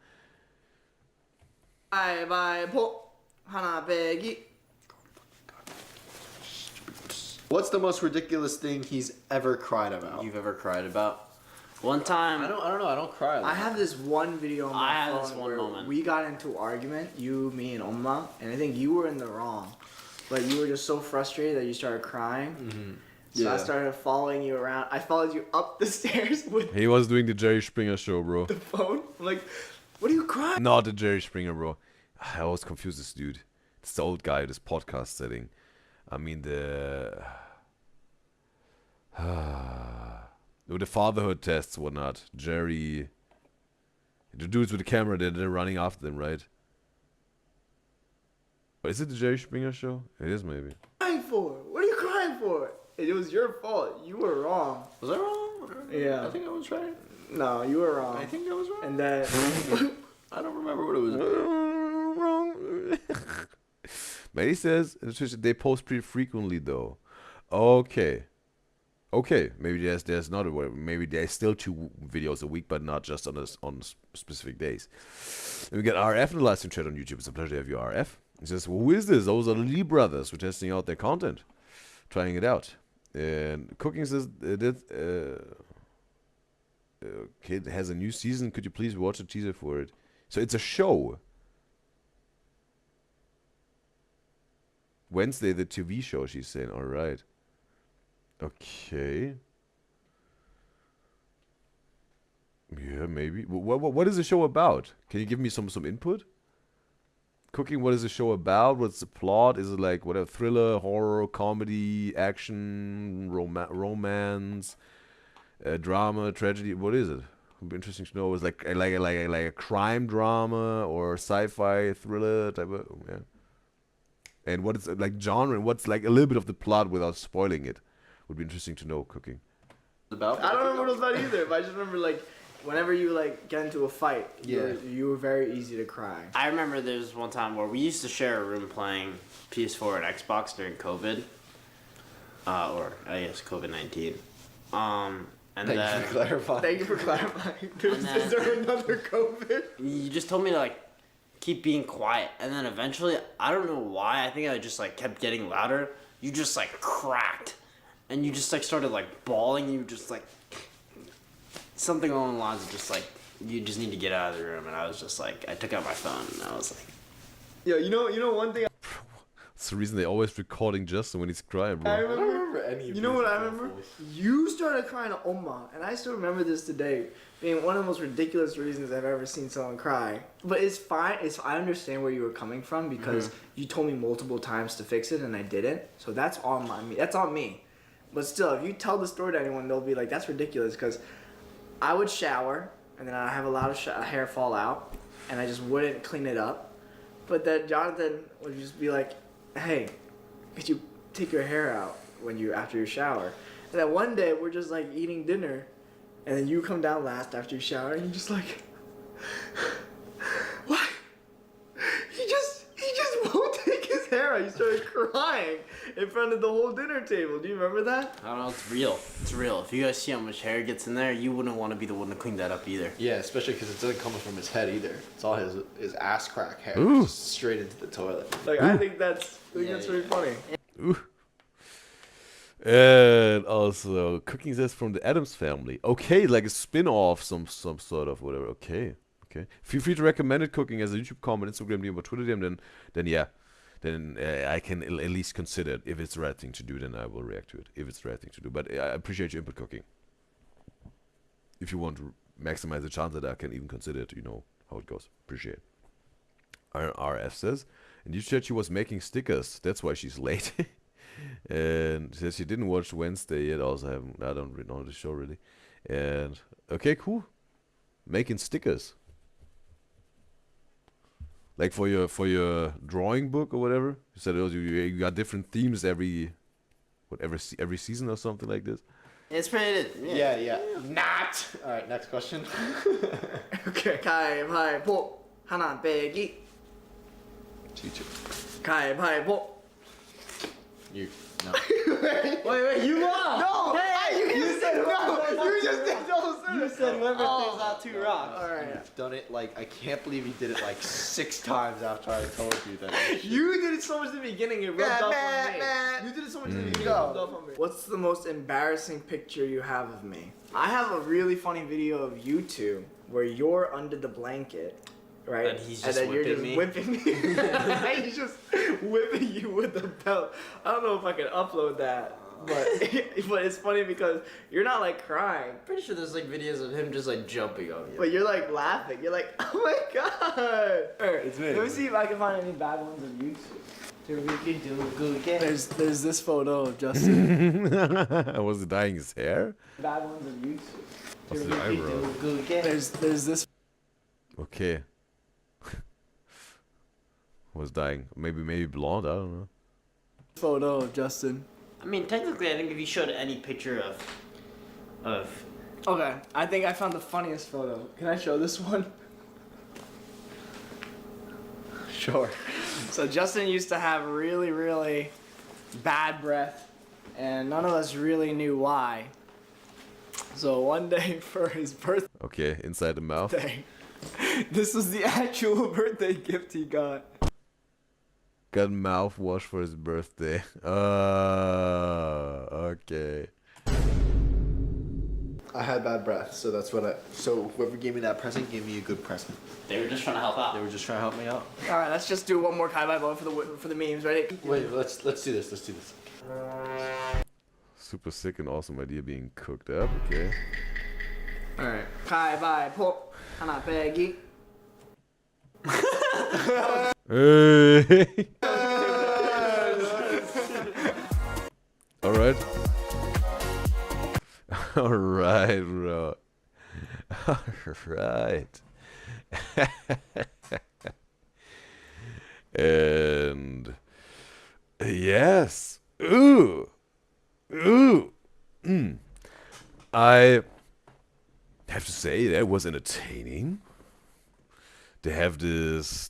What's the most ridiculous thing he's ever cried about? You've ever cried about? One time. I don't know. I don't cry. I have this one video on my phone this one where moment. we got into an argument, you, me, and Oma, and I think you were in the wrong. But you were just so frustrated that you started crying. Mm-hmm. So I started following you around. I followed you up the stairs with He was doing the Jerry Springer show, bro. the phone. I'm like, what are you crying? Not the Jerry Springer, bro. I always confuse this dude. It's the old guy, this podcast setting. I mean, the fatherhood tests, whatnot. Jerry. The dudes with the camera, they're running after them, right? Or is it the Jerry Springer show? It is, maybe. Crying for? What are you crying for? It was your fault. You were wrong. Was I wrong? Yeah. I think I was right. No, you were wrong. I think I was wrong. And then I don't remember what it was. Wrong. Mary says they post pretty frequently, though. Okay. Maybe there's not a way. Maybe there's still 2 videos a week, but not just on specific days. And we got RF in the live stream chat on YouTube. It's a pleasure to have you, RF. He says, well, who is this? Those are the Lee brothers. We're testing out their content, trying it out. And Cooking says, Kid has a new season. Could you please watch a teaser for it? So it's a show. Wednesday, the TV show, she's saying. All right. Okay. Yeah, maybe. What is the show about? Can you give me some input? Cooking, what is the show about? What's the plot? Is it like whatever, thriller, horror, comedy, action, romance, drama, tragedy? What is it? It'd be interesting to know. Is like a crime drama or sci-fi thriller type of, yeah. And what is it, like genre? And what's like a little bit of the plot without spoiling it? Would be interesting to know. Cooking. About? I don't remember what it was about either, but I just remember like whenever you like get into a fight, you were very easy to cry. I remember there was one time where we used to share a room playing PS4 and Xbox during COVID, or I guess COVID-19. And Thank then you for clarifying. Thank you for clarifying. Is there another COVID? you just told me to like keep being quiet, and then eventually, I don't know why, I think I just like kept getting louder. You just like cracked, and you just like started like bawling. You just like something along the lines of just like you just need to get out of the room. And I was just like, I took out my phone and I was like, Yeah, you know one thing. That's the reason they always recording Justin when he's crying, bro. I remember remember any of You know what I examples. remember? You started crying to Oma, and I still remember this today, being one of the most ridiculous reasons I've ever seen someone cry. But it's fine. I understand where you were coming from because you told me multiple times to fix it and I didn't. So that's on me. That's on me. But still, if you tell the story to anyone, they'll be like, "That's ridiculous." Because I would shower and then I'd have a lot of hair fall out, and I just wouldn't clean it up. But then Jonathan would just be like, "Hey, could you take your hair out after your shower?" And then one day we're just like eating dinner, and then you come down last after you shower, and you're just like, "What? He just won't take his hair out." You started crying in front of the whole dinner table. Do you remember that? I don't know. It's real. It's real. If you guys see how much hair gets in there, you wouldn't want to be the one to clean that up either. Yeah, especially because it doesn't come from his head either. It's all his ass crack hair, Ooh. just straight into the toilet. Like I think that's really funny. Ooh. And also, cooking says from the Addams Family. Okay, like a spin-off, some sort of whatever. Okay. Feel free to recommend it cooking as a YouTube comment, Instagram DM, or Twitter DM. Then yeah. Then I can at least consider it. If it's the right thing to do, then I will react to it. If it's the right thing to do. But I appreciate your input, cooking. If you want to maximize the chance that I can even consider it, you know how it goes. Appreciate it. RF says, and you said she was making stickers. That's why she's late. And says she didn't watch Wednesday yet. Also, I don't really know the show really. And okay, cool. Making stickers. Like for your drawing book or whatever. You said you got different themes every season or something like this. It's pretty. Yeah. Not. All right, next question. Okay. Kai pai po hana begi. Teacher. Kai pai po. You. No. Wait, you lost. No. You said no. You just did those. You said whoever throws out 2 rocks. All right. You've done it like I can't believe you did it like 6 times after I told you that. You did it so much in the beginning, it rubbed off on me. You did it so much in the beginning, it rubbed off on me. What's the most embarrassing picture you have of me? I have a really funny video of you two where you're under the blanket, right? And he's just then you're whipping just me? whipping me. He's just whipping you with the belt. I don't know if I can upload that. But it's funny because you're not like crying, Pretty sure there's like videos of him just like jumping on you. but you're like laughing. You're like, "Oh my god!" It's me. Let me see if I can find any bad ones on YouTube. There's this photo of Justin. Was it dyeing his hair? Bad ones on YouTube. What's the eyebrow? There's this Okay. Was dyeing maybe blonde? I don't know. photo of Justin. I mean, technically, I think if you showed any picture of Okay, I think I found the funniest photo. Can I show this one? Sure. So Justin used to have really, really bad breath, and none of us really knew why. So one day for his birthday, Okay, inside the mouth. this was the actual birthday gift he got. Got mouthwash for his birthday. Okay. I had bad breath, so that's what so whoever gave me that present gave me a good present. they were just trying to help out. They were just trying to help me out. All right, let's just do one more kai bai bo for the memes, ready? Wait, let's do this. Let's do this. Super sick and awesome idea being cooked up. Okay. All right, kai bai po hana begi. Hey. All right. All right, bro. All right. And yes. Ooh. I have to say that was entertaining. To have this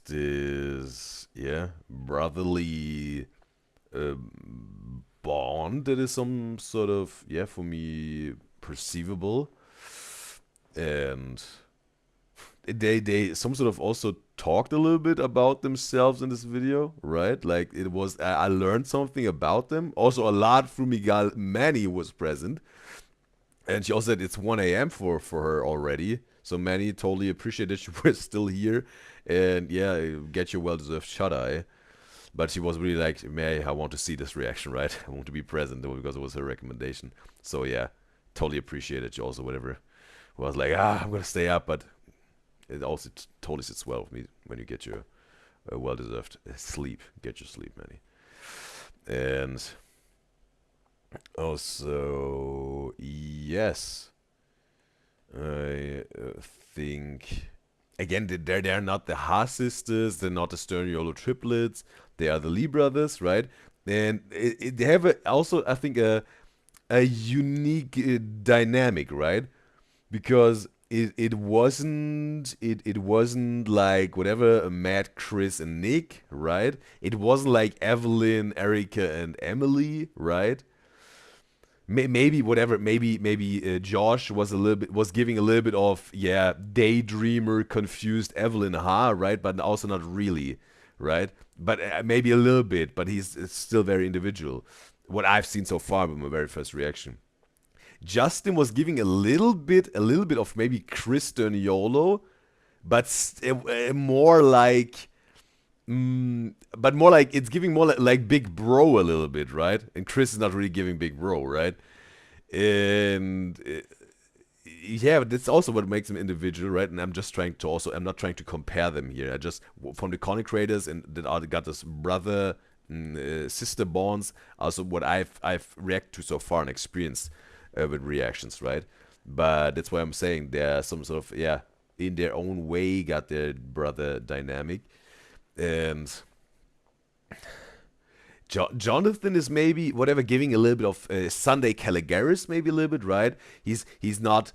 brotherly bond that is some sort of for me perceivable, and they some sort of also talked a little bit about themselves in this video, right? Like it was I learned something about them. Also a lot through Miguel. Manny was present, and she also said it's 1 a.m. for her already. So Manny, totally appreciate that you were still here, and yeah, get your well-deserved shut-eye. But she was really like, May, I want to see this reaction, right? I want to be present because it was her recommendation. So yeah, totally appreciate it. She also whatever was like, I'm gonna stay up, but it also totally sits well with me when you get your well-deserved sleep. Get your sleep, Manny. And also, yes, I think again they're not the Ha sisters, they're not the Sturniolo triplets, they are the Lee brothers, right? And they have also I think a unique dynamic, right? Because it wasn't like whatever Matt, Chris, and Nick, right? It wasn't like Evelyn, Erica, and Emily, right? Maybe whatever. Maybe Josh was giving a little bit of daydreamer, confused Evelyn Ha, right? But also not really, right? But maybe a little bit. But he's still very individual. What I've seen so far with my very first reaction. Justin was giving a little bit of maybe Chris Sturniolo, but more like, but more like it's giving more like Big Bro a little bit, right? And Chris is not really giving Big Bro, right? And yeah, that's also what makes them individual, right? And I'm not trying to compare them here. I just from the content creators and that got this brother sister bonds. Also, what I've reacted to so far and experienced. With reactions, right? But that's why I'm saying they're some sort of in their own way got their brother dynamic, and Jonathan is maybe whatever giving a little bit of Sunday Caligaris, maybe a little bit, right? He's not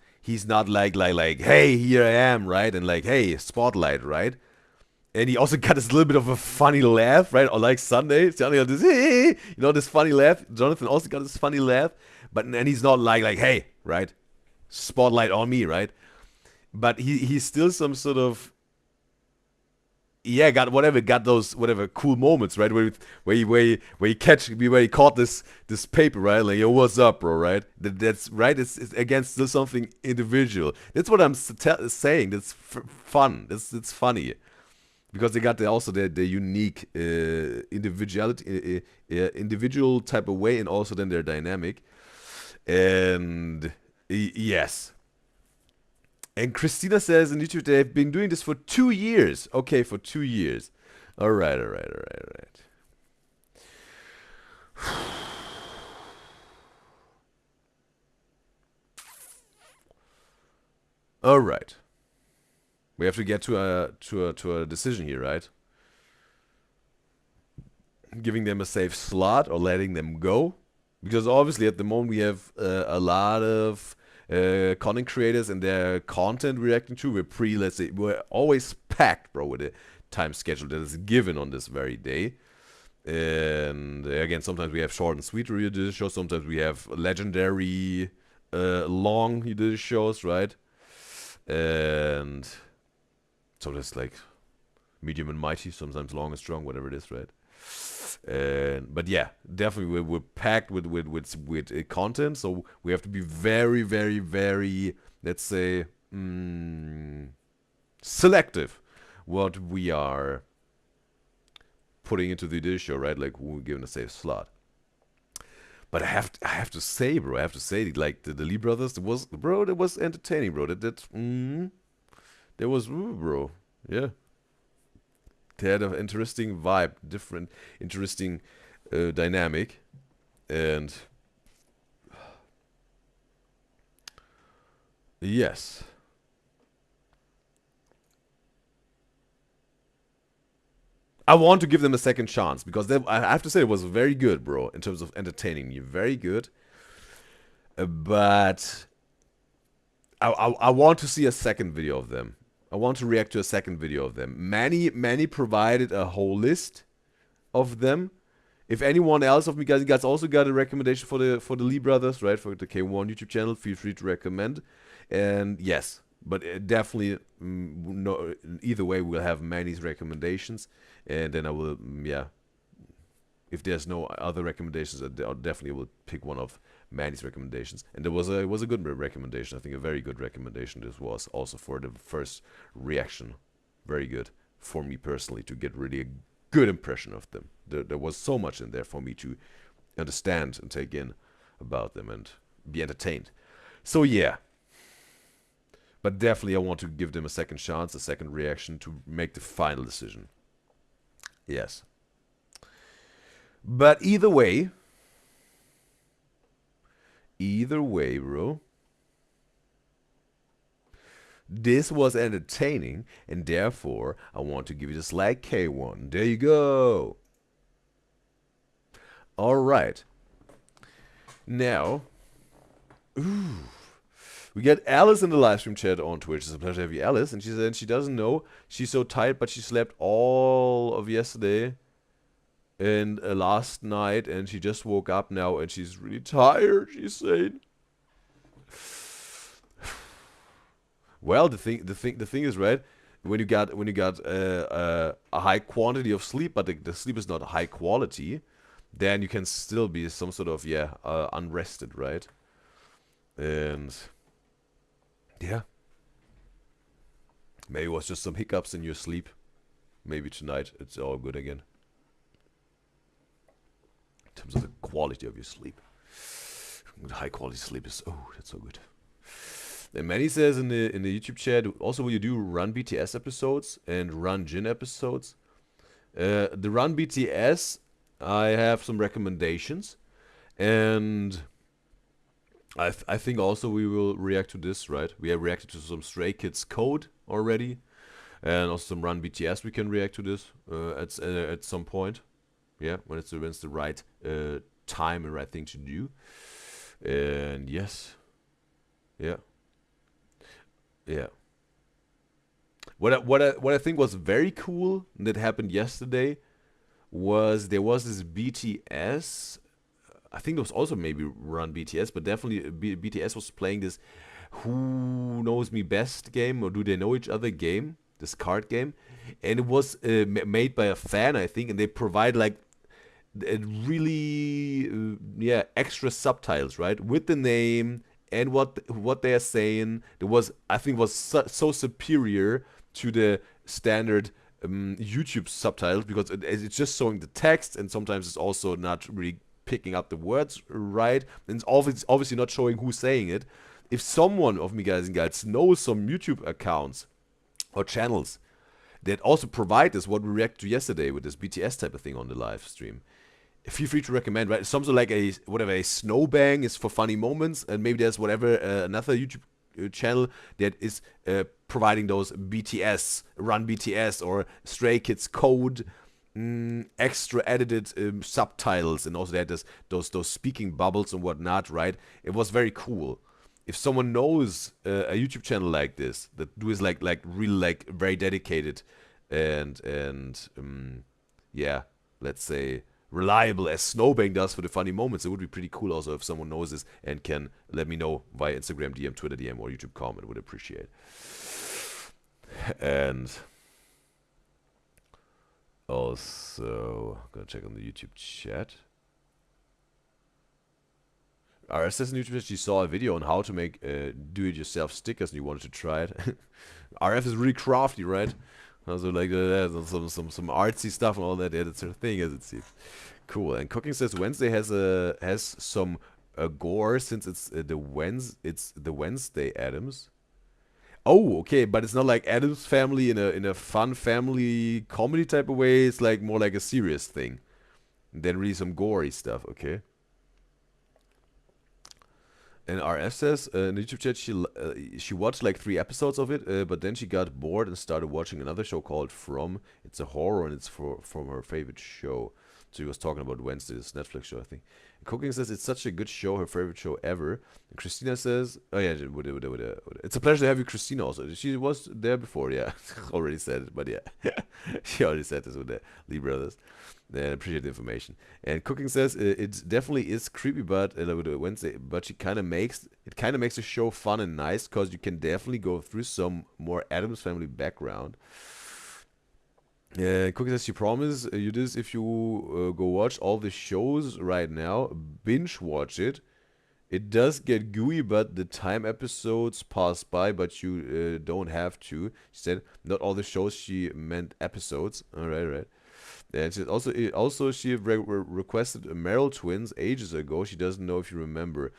like hey, here I am, right? And like hey, spotlight, right? And he also got this little bit of a funny laugh, right? Or like Sunday got this, hey, this funny laugh. Jonathan also got this funny laugh. And he's not like hey, right? Spotlight on me, right? But he's still some sort of got those whatever cool moments, right? Where he caught this paper, right? Like yo, what's up, bro? Right? That's right. It's again still something individual. That's what I'm saying. That's fun. It's funny. Because they got the unique individuality, individual type of way, and also then their dynamic. And yes. And Christina says in YouTube they've been doing this for 2 years. Okay, for 2 years. All right. All right. We have to get to a decision here, right? Giving them a safe slot or letting them go. Because obviously at the moment we have a lot of content creators and their content reacting to. We're always packed, bro, with a time schedule that is given on this very day. And again, sometimes we have short and sweet Udyzyz shows. Sometimes we have legendary long Udyzyz shows, right? And sometimes like medium and mighty, sometimes long and strong, whatever it is, right? But yeah, definitely we're packed with content, so we have to be very, very, very, let's say, selective what we are putting into the Udyzyz show, right? Like we're given a safe slot. But I have to say, bro, like the Lee brothers, that was entertaining, bro. There was, bro, yeah. They had an interesting vibe, interesting dynamic, and yes. I want to give them a second chance because I have to say it was very good, bro, in terms of entertaining you. Very good. But I want to see a second video of them. I want to react to a second video of them. Manny provided a whole list of them. If anyone else of you guys also got a recommendation for the Lee brothers, right, for the K1 YouTube channel, feel free to recommend. And yes, but definitely, no. Either way, we'll have Manny's recommendations, and then I will, if there's no other recommendations, I definitely will pick one of Manny's recommendations. And it was a good recommendation. I think a very good recommendation this was also for the first reaction. Very good for me personally to get really a good impression of them. there was so much in there for me to understand and take in about them and be entertained. So yeah. But definitely I want to give them a second chance, a second reaction to make the final decision. Yes. But either way, bro, this was entertaining, and therefore I want to give you this like K1. There you go. Alright. Now, we get Alice in the live stream chat on Twitch. It's a pleasure to have you, Alice. And she said she doesn't know. She's so tired, but she slept all of yesterday and last night, and she just woke up now, and she's really tired. She's saying. Well, the thing is, right? When you got a high quantity of sleep, but the sleep is not high quality, then you can still be some sort of unrested, right? And yeah, maybe it was just some hiccups in your sleep. Maybe tonight it's all good again. In terms of the quality of your sleep, high quality sleep is that's so good. And Manny says in the YouTube chat, also will you do Run BTS episodes and Run Jin episodes? The Run BTS, I have some recommendations, and I think also we will react to this, right? We have reacted to some Stray Kids Code already, and also some Run BTS. We can react to this at some point, yeah, when it's the right time and right thing to do. And yes, yeah. What I think was very cool that happened yesterday was there was this BTS. I think it was also maybe Run BTS, but definitely BTS was playing this Who Knows Me Best game, or Do They Know Each Other game, this card game, and it was made by a fan, I think, and they provide like really extra subtitles, right, with the name and what they are saying. I think was so superior to the standard YouTube subtitles, because it's just showing the text, and sometimes it's also not really picking up the words right, and it's obviously not showing who's saying it. If someone of me guys and gals knows some YouTube accounts or channels that also provide this, what we reacted to yesterday with this BTS type of thing on the live stream, feel free to recommend, right? Something like a Snowbang is for funny moments, and maybe there's another YouTube channel that is providing those BTS, Run BTS, or Stray Kids Code extra edited subtitles, and also they had those speaking bubbles and whatnot, right? It was very cool. If someone knows a YouTube channel like this that is like really very dedicated and let's say reliable as Snowbang does for the funny moments, it would be pretty cool also if someone knows this and can let me know via Instagram DM, Twitter DM, or YouTube comment. Would appreciate. And also, I'm gonna check on the YouTube chat. RS says in YouTube chat she saw a video on how to make do-it-yourself stickers and you wanted to try it. RF is really crafty, right? Also like some artsy stuff and all that. Yeah, that's her thing, as it seems. Cool. And Cooking says Wednesday has some gore, since it's the Wednesday Addams. Oh, okay, but it's not like Addams Family in a fun family comedy type of way. It's like more like a serious thing, and then really some gory stuff. Okay. And RF says in the YouTube chat she watched like 3 episodes of it, but then she got bored and started watching another show called From. It's a horror, and it's from her favorite show. So he was talking about Wednesday, this Netflix show, I think. And Cooking says it's such a good show, her favorite show ever. And Christina says, oh yeah, it's a pleasure to have you, Christina. Also, she was there before, yeah. Already said it, but yeah, she already said this with the Lee brothers. I appreciate the information. And Cooking says it definitely is creepy, but with Wednesday, but it kind of makes the show fun and nice, because you can definitely go through some more Addams Family background. Cookie says she promised you this if you go watch all the shows right now, binge watch it. It does get gooey, but the time episodes pass by, but you don't have to. She said not all the shows, she meant episodes. Alright. And she requested a Meryl twins ages ago. She doesn't know if you remember.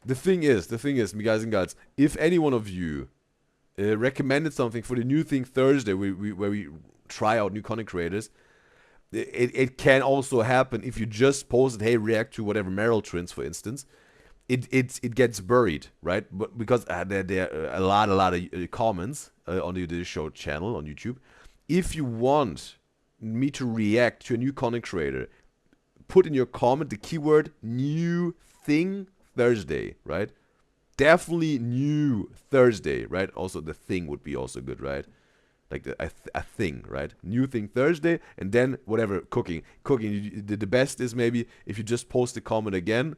The thing is, me guys and gals, if any one of you recommended something for the new thing Thursday, where we try out new content creators, it can also happen if you just posted, hey, react to whatever Meryl twins, for instance. It gets buried, right? But because there are a lot of comments on the Udyzyz Show channel on YouTube. If you want me to react to a new content creator, put in your comment the keyword new thing Thursday, right? Definitely new Thursday, right? Also the thing would be also good, right? Like a thing, right? New thing Thursday, and then whatever, cooking. The best is maybe if you just post a comment again.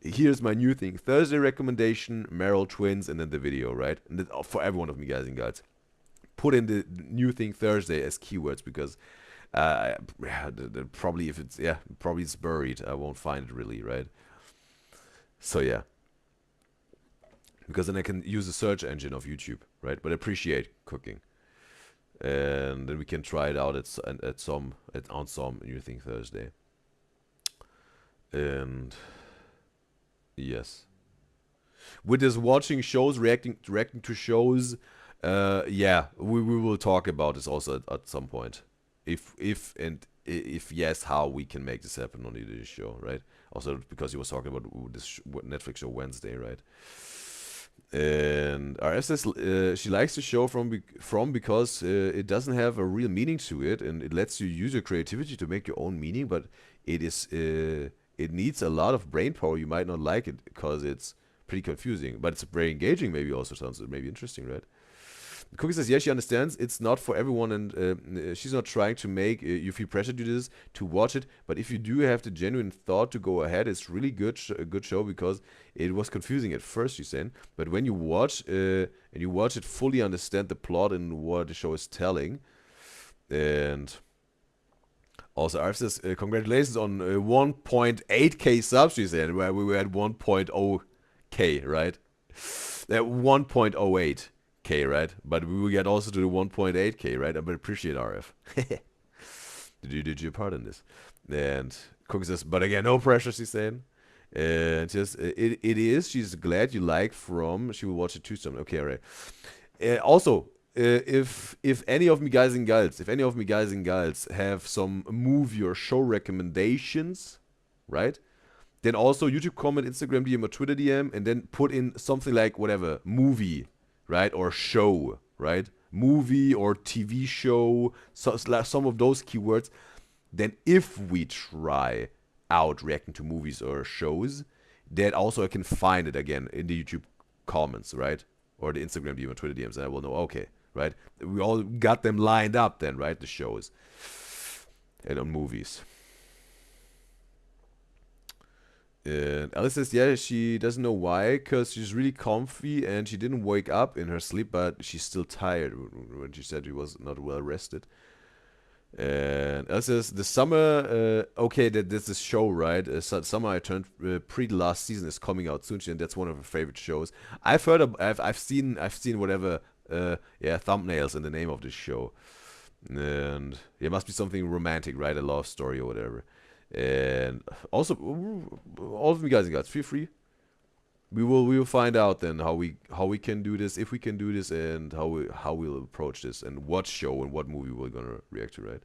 Here's my new thing Thursday recommendation, Meryl twins, and then the video, right? And for every one of me guys and gals, put in the new thing Thursday as keywords, because probably probably it's buried. I won't find it really, right? So yeah, because then I can use the search engine of YouTube, right? But I appreciate cooking, and then we can try it out on some new thing Thursday, and. Yes. With this watching shows, reacting to shows, yeah, we will talk about this also at some point. If yes, how we can make this happen on the show, right? Also because he was talking about this Netflix show Wednesday, right? And RF says she likes the show from because it doesn't have a real meaning to it, and it lets you use your creativity to make your own meaning, but it is it needs a lot of brain power. You might not like it because it's pretty confusing, but it's very engaging. Maybe also sounds maybe interesting, right? Cookie says, yeah, she understands it's not for everyone, and she's not trying to make you feel pressured to do this, to watch it. But if you do have the genuine thought to go ahead, it's really a good show, because it was confusing at first, she's saying. But when you watch and you watch it, fully understand the plot and what the show is telling. And also, Arf says, congratulations on 1.8k subs, she said, where we were at 1.0k, right? 1.08k, right? But we will get also to the 1.8k, right? I would appreciate RF. Did you part in this? And Cookie says, but again, no pressure, she's saying. And just it is. She's glad you like from. She will watch it too. Sometime. Okay, all right. Also, if any of me guys and gals have some movie or show recommendations, right? Then also YouTube comment, Instagram DM, or Twitter DM, and then put in something like whatever movie, right, or show, right? Movie or TV show, some of those keywords. Then if we try out reacting to movies or shows, then also I can find it again in the YouTube comments, right? Or the Instagram DM or Twitter DMs, and I will know, okay, right? We all got them lined up then, right? The shows and on movies. And Alice says, yeah, she doesn't know why, because she's really comfy and she didn't wake up in her sleep, but she's still tired when she said she was not well rested. And Alice says, the summer, okay, this is show, right? Summer I Turned Pretty last season is coming out soon, and that's one of her favorite shows. I've heard of, I've seen whatever, thumbnails in the name of this show, and it must be something romantic, right? A love story or whatever. And also, all of you guys and gals, feel free. We will find out then how we can do this, if we can do this, and how we'll approach this, and what show and what movie we're gonna react to, right?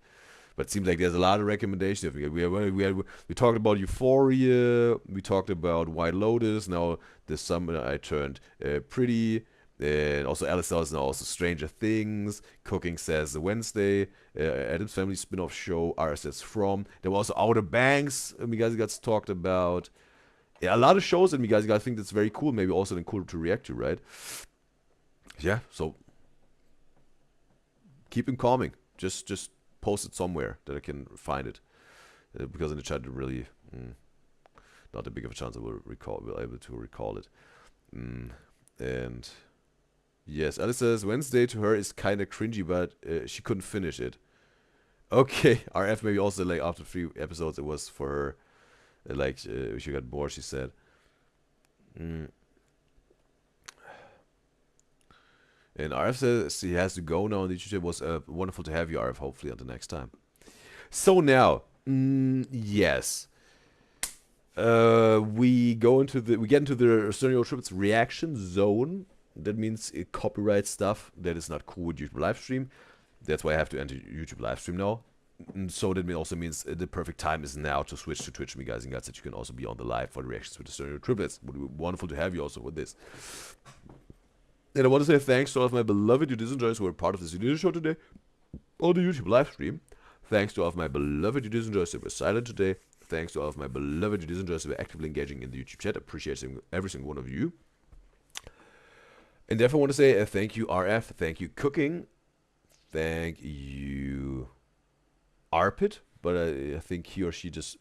But it seems like there's a lot of recommendations. We talked about Euphoria, we talked about White Lotus. Now this summer I Turned Pretty. And also Alice says now also Stranger Things. Cooking says Wednesday. Addams Family spin-off show. RSS From. There were also Outer Banks. You guys got talked about. Yeah, a lot of shows that you guys think that's very cool. Maybe also then cool to react to, right? Yeah. So keep it calming. Just post it somewhere that I can find it. Because in the chat, really not that big of a chance I will able to recall it. And yes, Alice says Wednesday to her is kind of cringy, but she couldn't finish it. Okay, RF maybe also like after 3 episodes it was for her, like she got bored, she said. And RF says she has to go now on the YouTube. It was wonderful to have you, RF. Hopefully until next time. So now, yes. We get into the Stereo Triplets reaction zone. That means copyright stuff that is not cool with YouTube live stream. That's why I have to enter YouTube live stream now. So that also means the perfect time is now to switch to Twitch, me guys and guys, that you can also be on the live for the reactions with the Stereo Triplets. Would be wonderful to have you also with this. And I want to say thanks to all of my beloved Udyzyz enjoyers who were part of this Udyzyz show today on the YouTube live stream. Thanks to all of my beloved Udyzyz enjoyers that were silent today. Thanks to all of my beloved Udyzyz enjoyers who were actively engaging in the YouTube chat. Appreciate every single one of you. And therefore I want to say thank you RF, thank you Cooking, thank you Arpit, but I think he or she just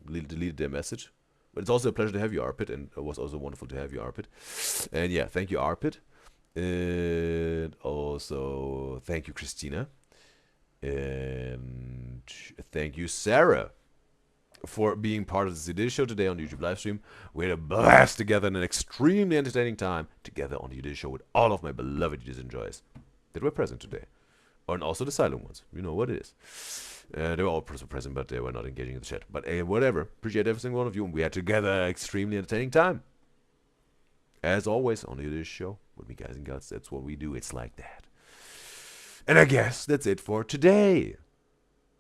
deleted their message. But it's also a pleasure to have you, Arpit, and it was also wonderful to have you, Arpit. And yeah, thank you, Arpit. And also, thank you, Christina. And thank you, Sarah, for being part of the Udyzyz show today on the YouTube live stream. We had a blast together and an extremely entertaining time together on the Udyzyz show with all of my beloved Udyzyz enjoyers that were present today. And also the silent ones. You know what it is. They were all present, but they were not engaging in the chat. But whatever. Appreciate every single one of you. And we had together an extremely entertaining time. As always, on the Udyzyz show with me guys and guts. That's what we do. It's like that. And I guess that's it for today.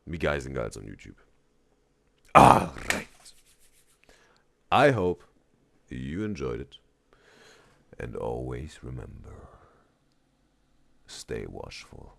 Me guys and guts on YouTube. Alright. I hope you enjoyed it. And always remember, stay watchful.